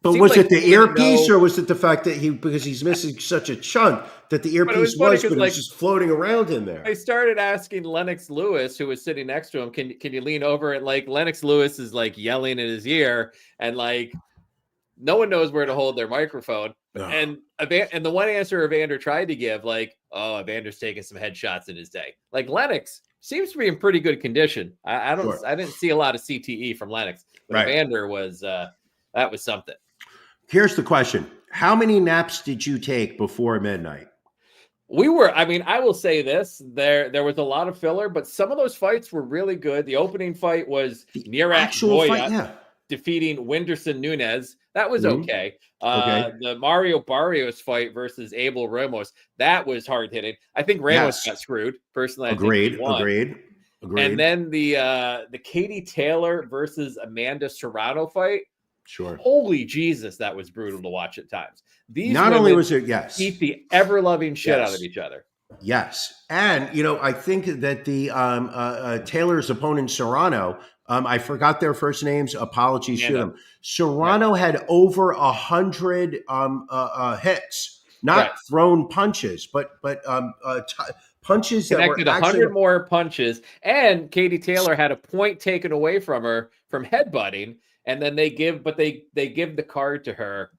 was it the earpiece, or was it the fact that because he's missing such a chunk that the earpiece was just floating around in there? I started asking Lennox Lewis, who was sitting next to him, can you lean over? And Lennox Lewis is yelling in his ear, and no one knows where to hold their microphone. And the one answer Evander tried to give, like, oh, Evander's taking some headshots in his day. Like Lennox seems to be in pretty good condition. I didn't see a lot of CTE from Lennox, but Evander was that was something. Here's the question: how many naps did you take before midnight? I will say this: there was a lot of filler, but some of those fights were really good. The opening fight was near actual fight, defeating Whindersson Nunes. That was okay. The Mario Barrios fight versus Abel Ramos, that was hard hitting. I think Ramos got screwed. Personally, agreed. And then the Katie Taylor versus Amanda Serrano fight. Sure. Holy Jesus, that was brutal to watch at times. These not only was it beat the ever-loving shit out of each other. Yes, and I think that the Taylor's opponent Serrano, I forgot their first names. Apologies to them. Serrano had over 100 hits, not thrown punches, but punches connected that were 100 more punches. And Katie Taylor had a point taken away from her from headbutting, and then they give the card to her.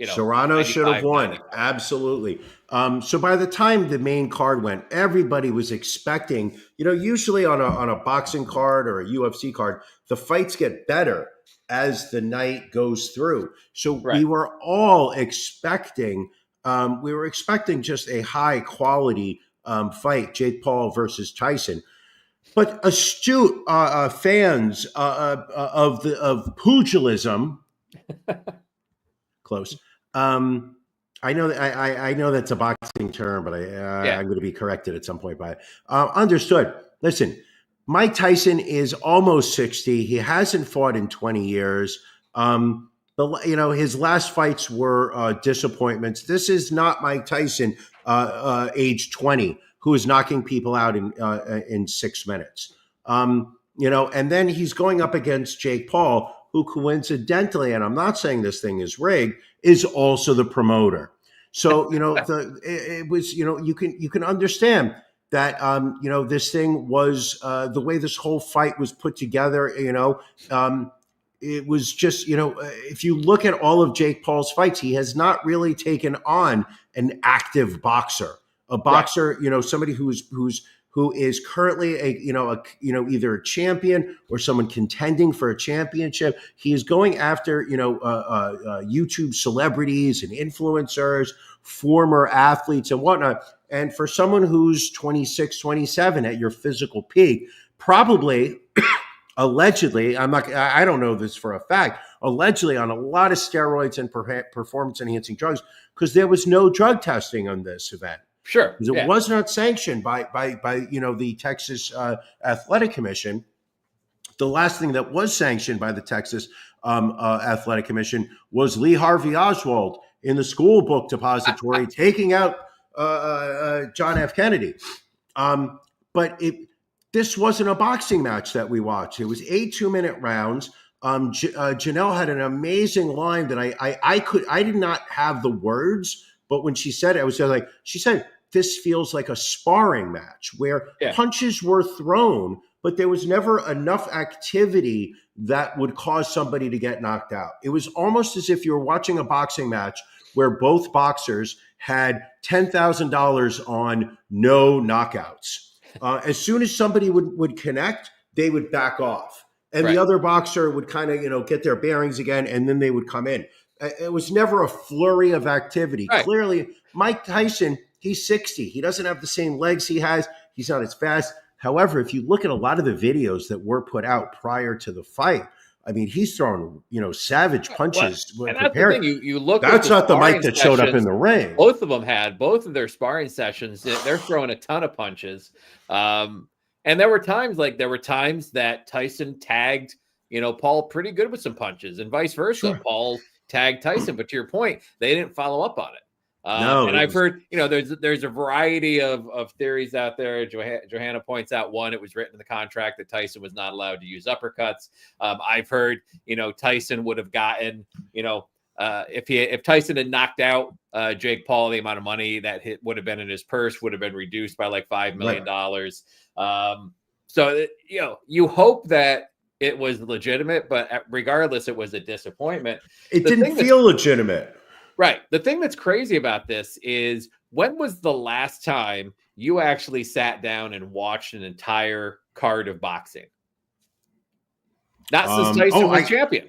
Serrano should have won. Absolutely. So by the time the main card went, everybody was expecting, usually on a boxing card or a UFC card, the fights get better as the night goes through. So we were all expecting, just a high quality fight, Jake Paul versus Tyson. But astute fans of pugilism, close. I know that's a boxing term, but I'm going to be corrected at some point by it. Understood. Listen, Mike Tyson is almost 60. He hasn't fought in 20 years. His last fights were disappointments. This is not Mike Tyson, age 20, who is knocking people out in 6 minutes. And then he's going up against Jake Paul, who coincidentally, and I'm not saying this thing is rigged, is also the promoter. So, it was, you can understand that, this thing was, the way this whole fight was put together, it was just, if you look at all of Jake Paul's fights, he has not really taken on an active boxer, somebody who is currently either a champion or someone contending for a championship. He is going after, YouTube celebrities and influencers, former athletes and whatnot. And for someone who's 26, 27 at your physical peak, probably allegedly, I don't know this for a fact, allegedly on a lot of steroids and performance enhancing drugs, because there was no drug testing on this event. Sure. Because it was not sanctioned by the Texas Athletic Commission. The last thing that was sanctioned by the Texas Athletic Commission was Lee Harvey Oswald in the school book depository taking out John F. Kennedy. But this wasn't a boxing match that we watched. It was 8 2-minute rounds. Janelle had an amazing line that I did not have the words, but when she said it, I was just like, she said, this feels like a sparring match where punches were thrown, but there was never enough activity that would cause somebody to get knocked out. It was almost as if you were watching a boxing match where both boxers had $10,000 on no knockouts. As soon as somebody would connect, they would back off. And the other boxer would kind of, get their bearings again, and then they would come in. It was never a flurry of activity. Right. Clearly, Mike Tyson, he's 60. He doesn't have the same legs he has. He's not as fast. However, if you look at a lot of the videos that were put out prior to the fight, I mean, he's throwing, savage punches. And that's the thing. You look. That's not the Mike that showed up in the ring. Both of them had both of their sparring sessions. They're throwing a ton of punches. And there were times that Tyson tagged, Paul pretty good with some punches, and vice versa. Sure. Paul tagged Tyson, but to your point, they didn't follow up on it. And I've heard, there's a variety of theories out there. Johanna points out one, it was written in the contract that Tyson was not allowed to use uppercuts. I've heard, Tyson would have gotten, if Tyson had knocked out Jake Paul, the amount of money that would have been in his purse would have been reduced by like $5 million. Right. So, you hope that it was legitimate, but regardless, it was a disappointment. It didn't feel legitimate. Right. The thing that's crazy about this is, when was the last time you actually sat down and watched an entire card of boxing? Not since Tyson was champion.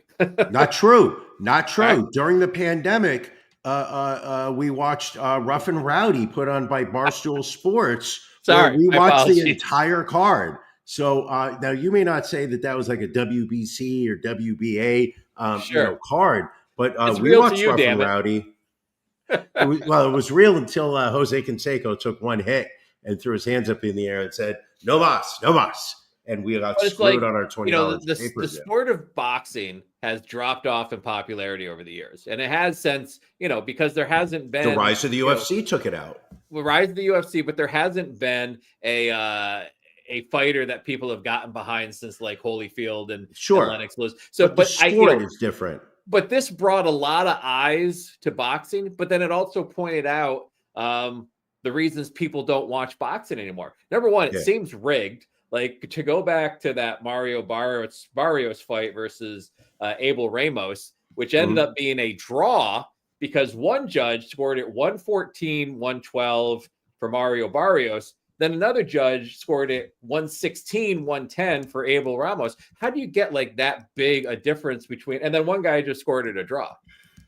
Not true. Not true. Right. During the pandemic, we watched Rough and Rowdy put on by Barstool Sports. Sorry, we my watched the apologies. entire card. So now you may not say that was like a WBC or WBA card, but It's we real to watched you, Rough damn and it. Rowdy. It was real until Jose Canseco took one hit and threw his hands up in the air and said, "No mas, no mas." And we got screwed on our $20 the sport of boxing has dropped off in popularity over the years, and it has since, because there hasn't been the rise of the UFC took it out. The rise of the UFC, but there hasn't been a fighter that people have gotten behind since like Holyfield and Lennox Lewis. So, but the sport is different. But this brought a lot of eyes to boxing, but then it also pointed out the reasons people don't watch boxing anymore. Number one, it seems rigged. Like, to go back to that Mario Barrios fight versus Abel Ramos, which ended up being a draw because one judge scored it 114-112 for Mario Barrios. Then another judge scored it 116-110 for Abel Ramos. How do you get like that big a difference between? And then one guy just scored it a draw.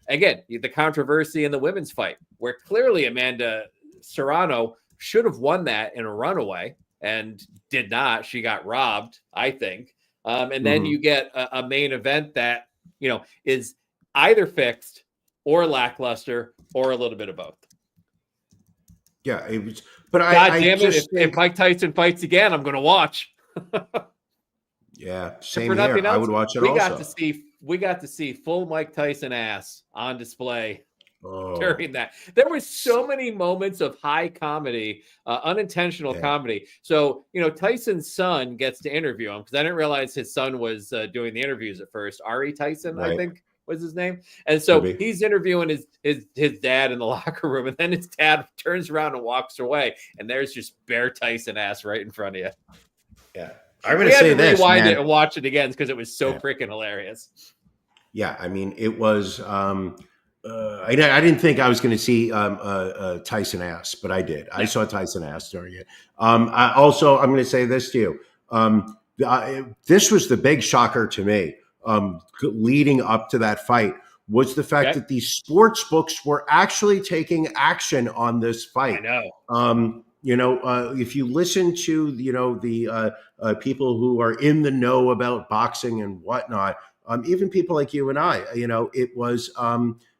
Again, the controversy in the women's fight, where clearly Amanda Serrano should have won that in a runaway and did not. She got robbed, I think. And then you get a main event that, is either fixed or lackluster or a little bit of both. Yeah, it was. But God damn it! If Mike Tyson fights again, I'm going to watch. Yeah, same here. Else, I would watch it. We got to see full Mike Tyson ass on display during that. There were so many moments of high comedy, unintentional comedy. So Tyson's son gets to interview him, because I didn't realize his son was doing the interviews at first. Ari Tyson, right. I think was his name. And so he's interviewing his dad in the locker room, and then his dad turns around and walks away, and there's just bare Tyson ass right in front of you. Yeah. I'm going to say this, rewind it and watch it again because it was so freaking hilarious. Yeah. I mean, it was, I didn't think I was going to see Tyson ass, but I did. I saw Tyson ass during it. I'm going to say this to you. This was the big shocker to me. Leading up to that fight was the fact that these sports books were actually taking action on this fight. I know. If you listen to, the people who are in the know about boxing and whatnot, even people like you and I, it was,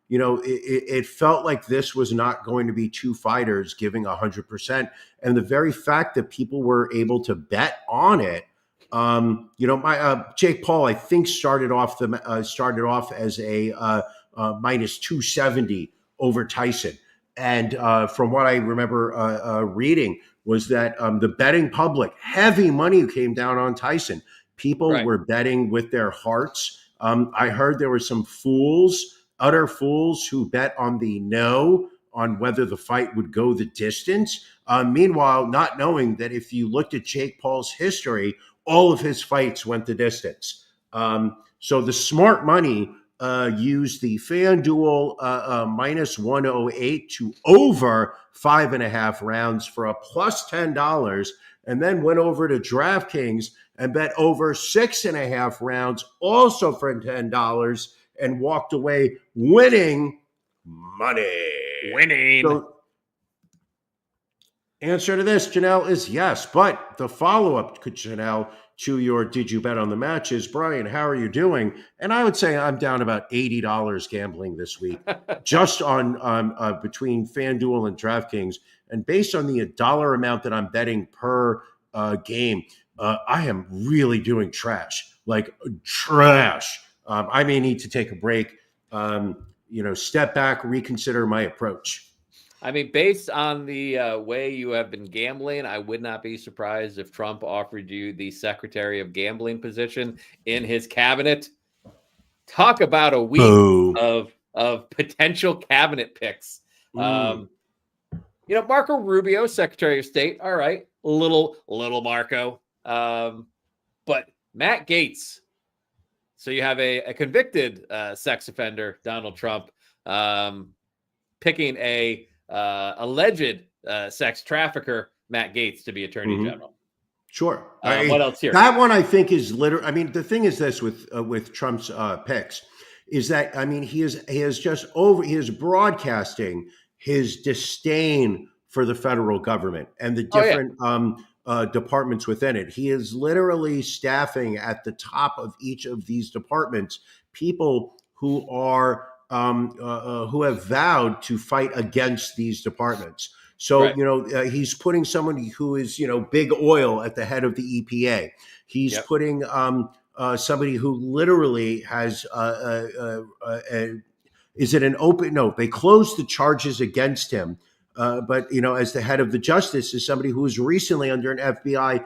it felt like this was not going to be two fighters giving 100%. And the very fact that people were able to bet on it, Jake Paul, I think started off as a minus 270 over Tyson. And from what I remember reading was that the betting public, heavy money came down on Tyson. People were betting with their hearts. I heard there were some utter fools who bet on the no, on whether the fight would go the distance. Meanwhile, not knowing that if you looked at Jake Paul's history, all of his fights went the distance. So the smart money used the FanDuel minus 108 to over 5.5 rounds for a plus $10, and then went over to DraftKings and bet over 6.5 rounds also for $10 and walked away winning money. So, answer to this, Janelle, is yes. But the follow-up, Janelle, to your did you bet on the match is, Brian, how are you doing? And I would say I'm down about $80 gambling this week, just on between FanDuel and DraftKings. And based on the dollar amount that I'm betting per game, I am really doing trash, like trash. I may need to take a break, step back, reconsider my approach. I mean, based on the way you have been gambling, I would not be surprised if Trump offered you the Secretary of Gambling position in his cabinet. Talk about a week of potential cabinet picks. Marco Rubio, Secretary of State. All right, little Marco. But Matt Gaetz. So you have a convicted sex offender, Donald Trump. picking a alleged sex trafficker, Matt Gaetz, to be Attorney General. Sure. What else here? That one I think is literally. I mean, the thing is this with Trump's picks is that he is broadcasting his disdain for the federal government and the different departments within it. He is literally staffing at the top of each of these departments people who are who have vowed to fight against these departments. So, he's putting someone who is, big oil at the head of the EPA. He's putting somebody who literally has, is it an open? No, they closed the charges against him. But, as the head of the justice is somebody who was recently under an FBI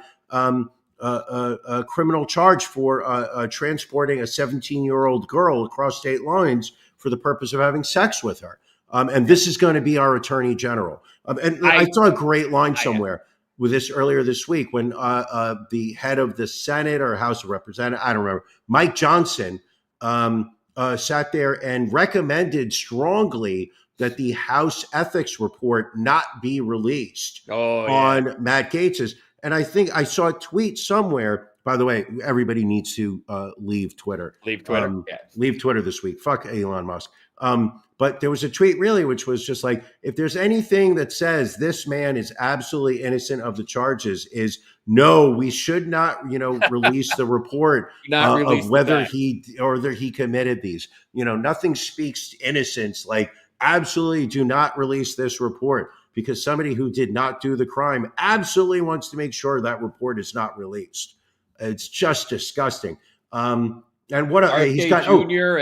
criminal charge for transporting a 17-year-old girl across state lines for the purpose of having sex with her. And this is going to be our attorney general. And I saw a great line somewhere with this earlier this week when the head of the Senate or House of Representatives, I don't remember, Mike Johnson sat there and recommended strongly that the House ethics report not be released on Matt Gaetz's. And I think I saw a tweet somewhere. By the way, everybody needs to leave Twitter. Leave Twitter. Leave Twitter this week. Fuck Elon Musk. But there was a tweet really, which was just like, if there's anything that says this man is absolutely innocent of the charges, is no, we should not, release the report of whether he committed these. Nothing speaks innocence like absolutely do not release this report, because somebody who did not do the crime absolutely wants to make sure that report is not released. It's just disgusting. And what he's got Jr.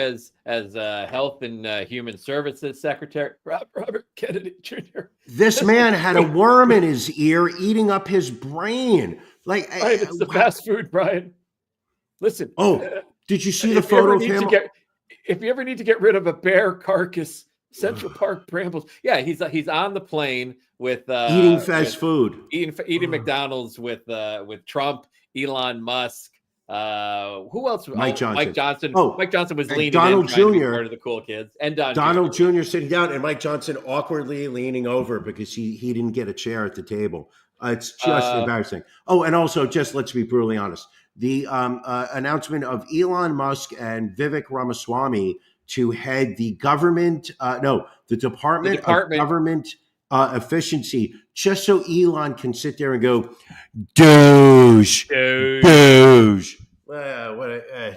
as Health and Human Services Secretary, Robert Kennedy Jr. This man had a worm in his ear eating up his brain. Like, Brian, it's the fast food, Brian. Listen. Did you see the photo of him? If you ever need to get rid of a bear carcass, Central Park Brambles. Yeah, he's on the plane with eating fast food, eating McDonald's with Trump, Elon Musk. Who else? Mike Johnson. Mike Johnson. Mike Johnson was leaning Donald in, trying Jr. to be part of the cool kids, and Donald Jr. sitting down, and Mike Johnson awkwardly leaning over because he didn't get a chair at the table. It's just embarrassing. And also, just let's be brutally honest, the announcement of Elon Musk and Vivek Ramaswamy to head the Department of Government Efficiency, just so Elon can sit there and go, douche.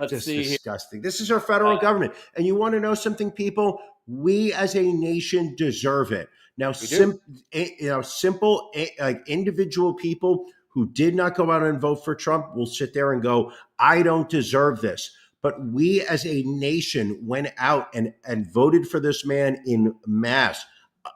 Just disgusting. This is our federal government. And you want to know something, people? We as a nation deserve it. Now, simple, like individual people who did not go out and vote for Trump will sit there and go, I don't deserve this. But we as a nation went out and voted for this man in mass.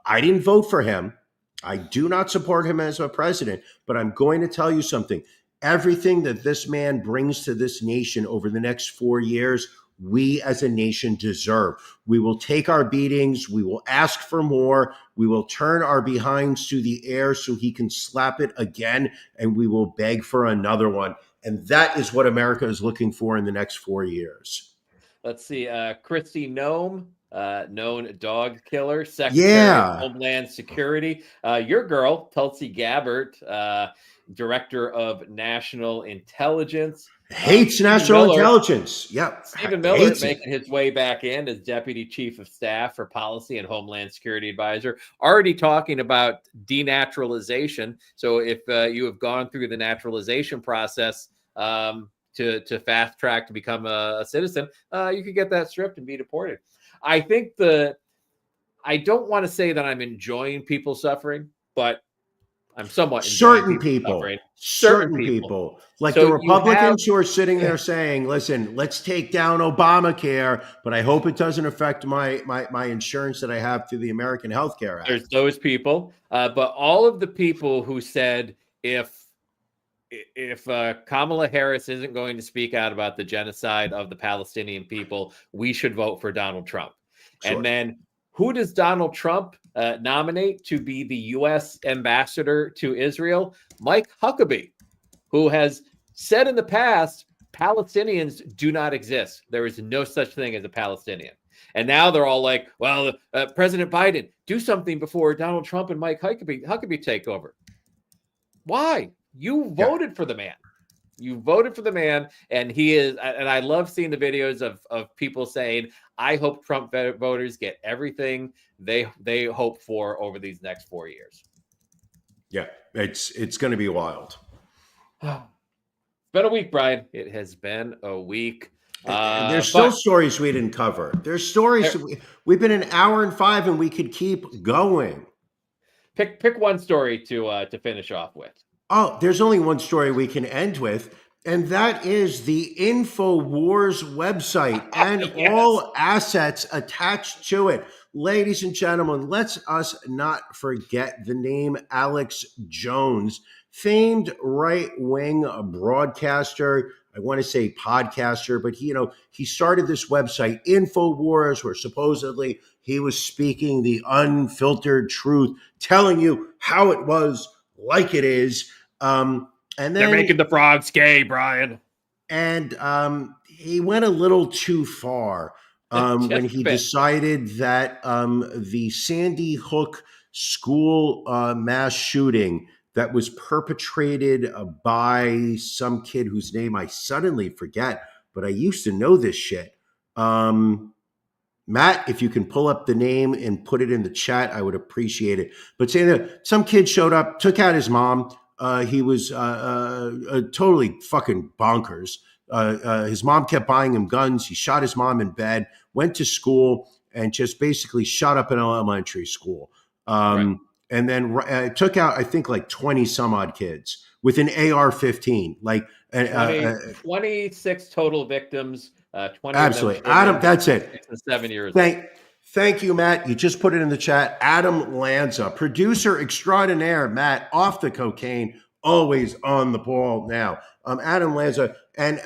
I didn't vote for him. I do not support him as a president, but I'm going to tell you something. Everything that this man brings to this nation over the next 4 years, we as a nation deserve. We will take our beatings. We will ask for more. We will turn our behinds to the air so he can slap it again, and we will beg for another one. And that is what America is looking for in the next 4 years. Let's see. Kristi Noem, known dog killer, Secretary of Homeland Security. Your girl, Tulsi Gabbard, Director of National Intelligence. Hates national intelligence. Yep. Stephen Miller making his way back in as Deputy Chief of Staff for Policy and Homeland Security Advisor, already talking about denaturalization. So if you have gone through the naturalization process to fast track to become a citizen, you could get that stripped and be deported. I think I don't want to say that I'm enjoying people suffering, but I'm somewhat certain people, like so the Republicans who are sitting there saying, listen, let's take down Obamacare, but I hope it doesn't affect my insurance that I have through the American Health Care Act. There's those people, but all of the people who said if Kamala Harris isn't going to speak out about the genocide of the Palestinian people, we should vote for Donald Trump. Sure. And then who does Donald Trump nominate to be the U.S. ambassador to Israel? Mike Huckabee, who has said in the past, Palestinians do not exist. There is no such thing as a Palestinian. And now they're all like, well, President Biden, do something before Donald Trump and Mike Huckabee take over. Why? You voted for the man. You voted for the man, and he is. And I love seeing the videos of people saying, "I hope Trump voters get everything they hope for over these next 4 years." Yeah, it's going to be wild. It's been a week, Brian. It has been a week. And there's still stories we didn't cover. There's stories. We've been an hour and 5, and we could keep going. Pick one story to finish off with. Oh, there's only one story we can end with, and that is the InfoWars website and all assets attached to it. Ladies and gentlemen, let's us not forget the name Alex Jones, famed right-wing broadcaster. I want to say podcaster, but he started this website, InfoWars, where supposedly he was speaking the unfiltered truth, telling you how it was like it is. And then they're making the frogs gay, Brian. And he went a little too far when he decided that the Sandy Hook school mass shooting that was perpetrated by some kid whose name I suddenly forget, but I used to know this shit. Matt, if you can pull up the name and put it in the chat, I would appreciate it. But saying that some kid showed up, took out his mom. He was totally fucking bonkers. His mom kept buying him guns. He shot his mom in bed, went to school, and just basically shot up an elementary school. And then took out, I think, like 20 some odd kids with an AR-15. Like 26 total victims. 20 absolutely. Adam, that's it. 6 and 7 years. Thank you, Matt. You just put it in the chat. Adam Lanza, producer extraordinaire. Matt, off the cocaine, always on the ball now. Adam Lanza and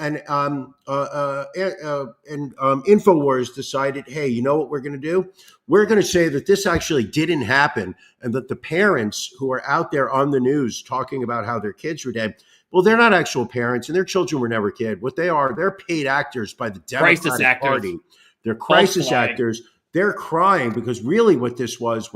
InfoWars decided, hey, you know what we're going to do? We're going to say that this actually didn't happen, and that the parents who are out there on the news talking about how their kids were dead, well, they're not actual parents, and their children were never kid. What they are, they're paid actors by the Democratic Party. They're crisis actors. They're crying because really what this was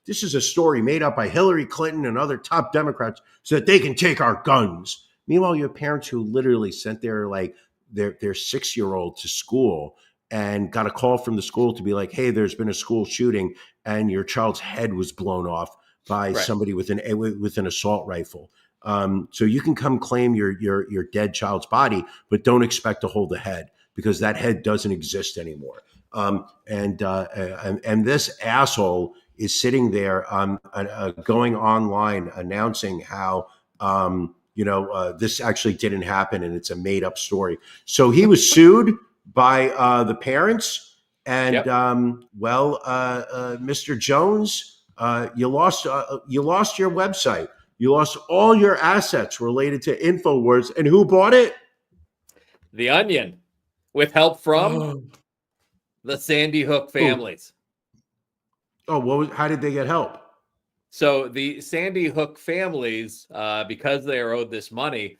this is a story made up by Hillary Clinton and other top Democrats so that they can take our guns. Meanwhile, you have parents who literally sent their 6-year-old to school and got a call from the school to be like, hey, there's been a school shooting and your child's head was blown off by somebody with an assault rifle. So you can come claim your dead child's body, but don't expect to hold the head because that head doesn't exist anymore. And this asshole is sitting there going online announcing how this actually didn't happen and it's a made up story. So he was sued by the parents, and Mr. Jones, you lost your website. You lost all your assets related to InfoWars, and who bought it? The Onion, with help from the Sandy Hook families. How did they get help? So the Sandy Hook families, because they are owed this money,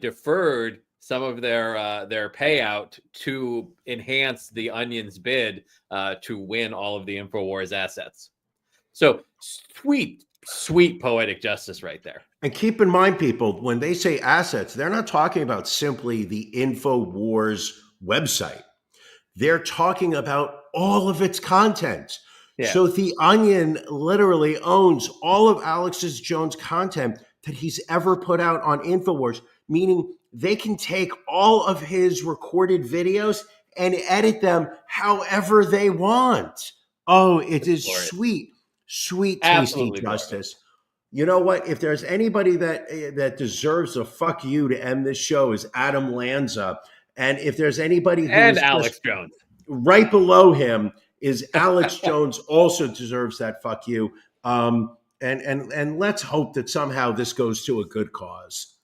deferred some of their payout to enhance the Onion's bid to win all of the InfoWars assets. So sweet poetic justice right there. And keep in mind, people, when they say assets, they're not talking about simply the InfoWars website. They're talking about all of its content. Yeah. So the Onion literally owns all of Alex Jones' content that he's ever put out on InfoWars, meaning they can take all of his recorded videos and edit them however they want. Oh, it is sweet, tasty justice. You know what? If there's anybody that deserves a fuck you to end this show is Adam Lanza. And if there's anybody who and Alex Jones right below him is Alex Jones also deserves that fuck you. And let's hope that somehow this goes to a good cause.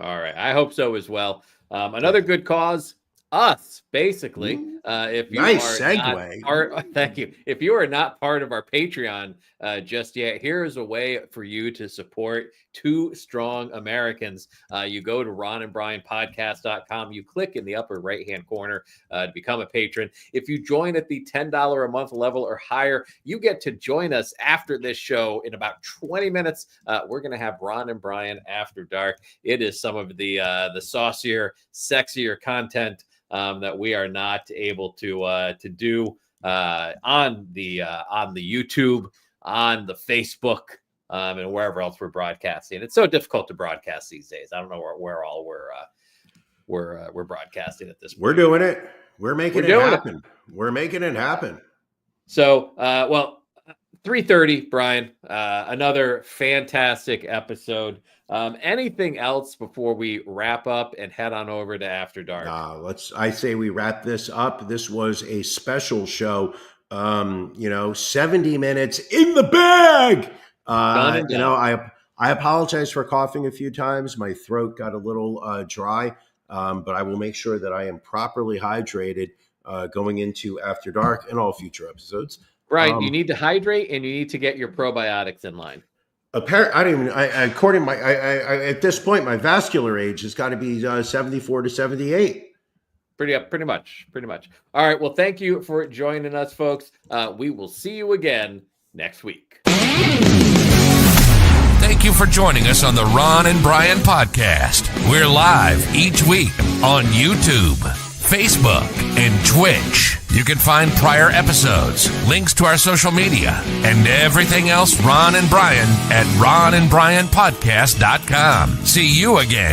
All right. I hope so as well. Another good cause, us, basically. If you nice are segue. thank you. If you are not part of our Patreon just yet, here is a way for you to support two strong Americans. You go to ronandbrianpodcast.com. You click in the upper right-hand corner to become a patron. If you join at the $10 a month level or higher, you get to join us after this show in about 20 minutes. We're going to have Ron and Brian After Dark. It is some of the saucier, sexier content that we are not able to do on the YouTube, on the Facebook, and wherever else we're broadcasting. It's so difficult to broadcast these days. I don't know where all we're broadcasting at this point. We're doing it. We're making it happen. We're making it happen. So, 3:30, Brian. Another fantastic episode. Anything else before we wrap up and head on over to After Dark? I say we wrap this up. This was a special show. 70 minutes in the bag. I apologize for coughing a few times. My throat got a little dry, but I will make sure that I am properly hydrated going into After Dark and all future episodes. Right. You need to hydrate and you need to get your probiotics in line. According to at this point, my vascular age has got to be 74 to 78. Pretty much. All right. Well, thank you for joining us, folks. We will see you again next week. Thank you for joining us on the Ron and Brian podcast. We're live each week on YouTube, Facebook, and Twitch. You can find prior episodes, links to our social media, and everything else Ron and Brian at ronandbrianpodcast.com. See you again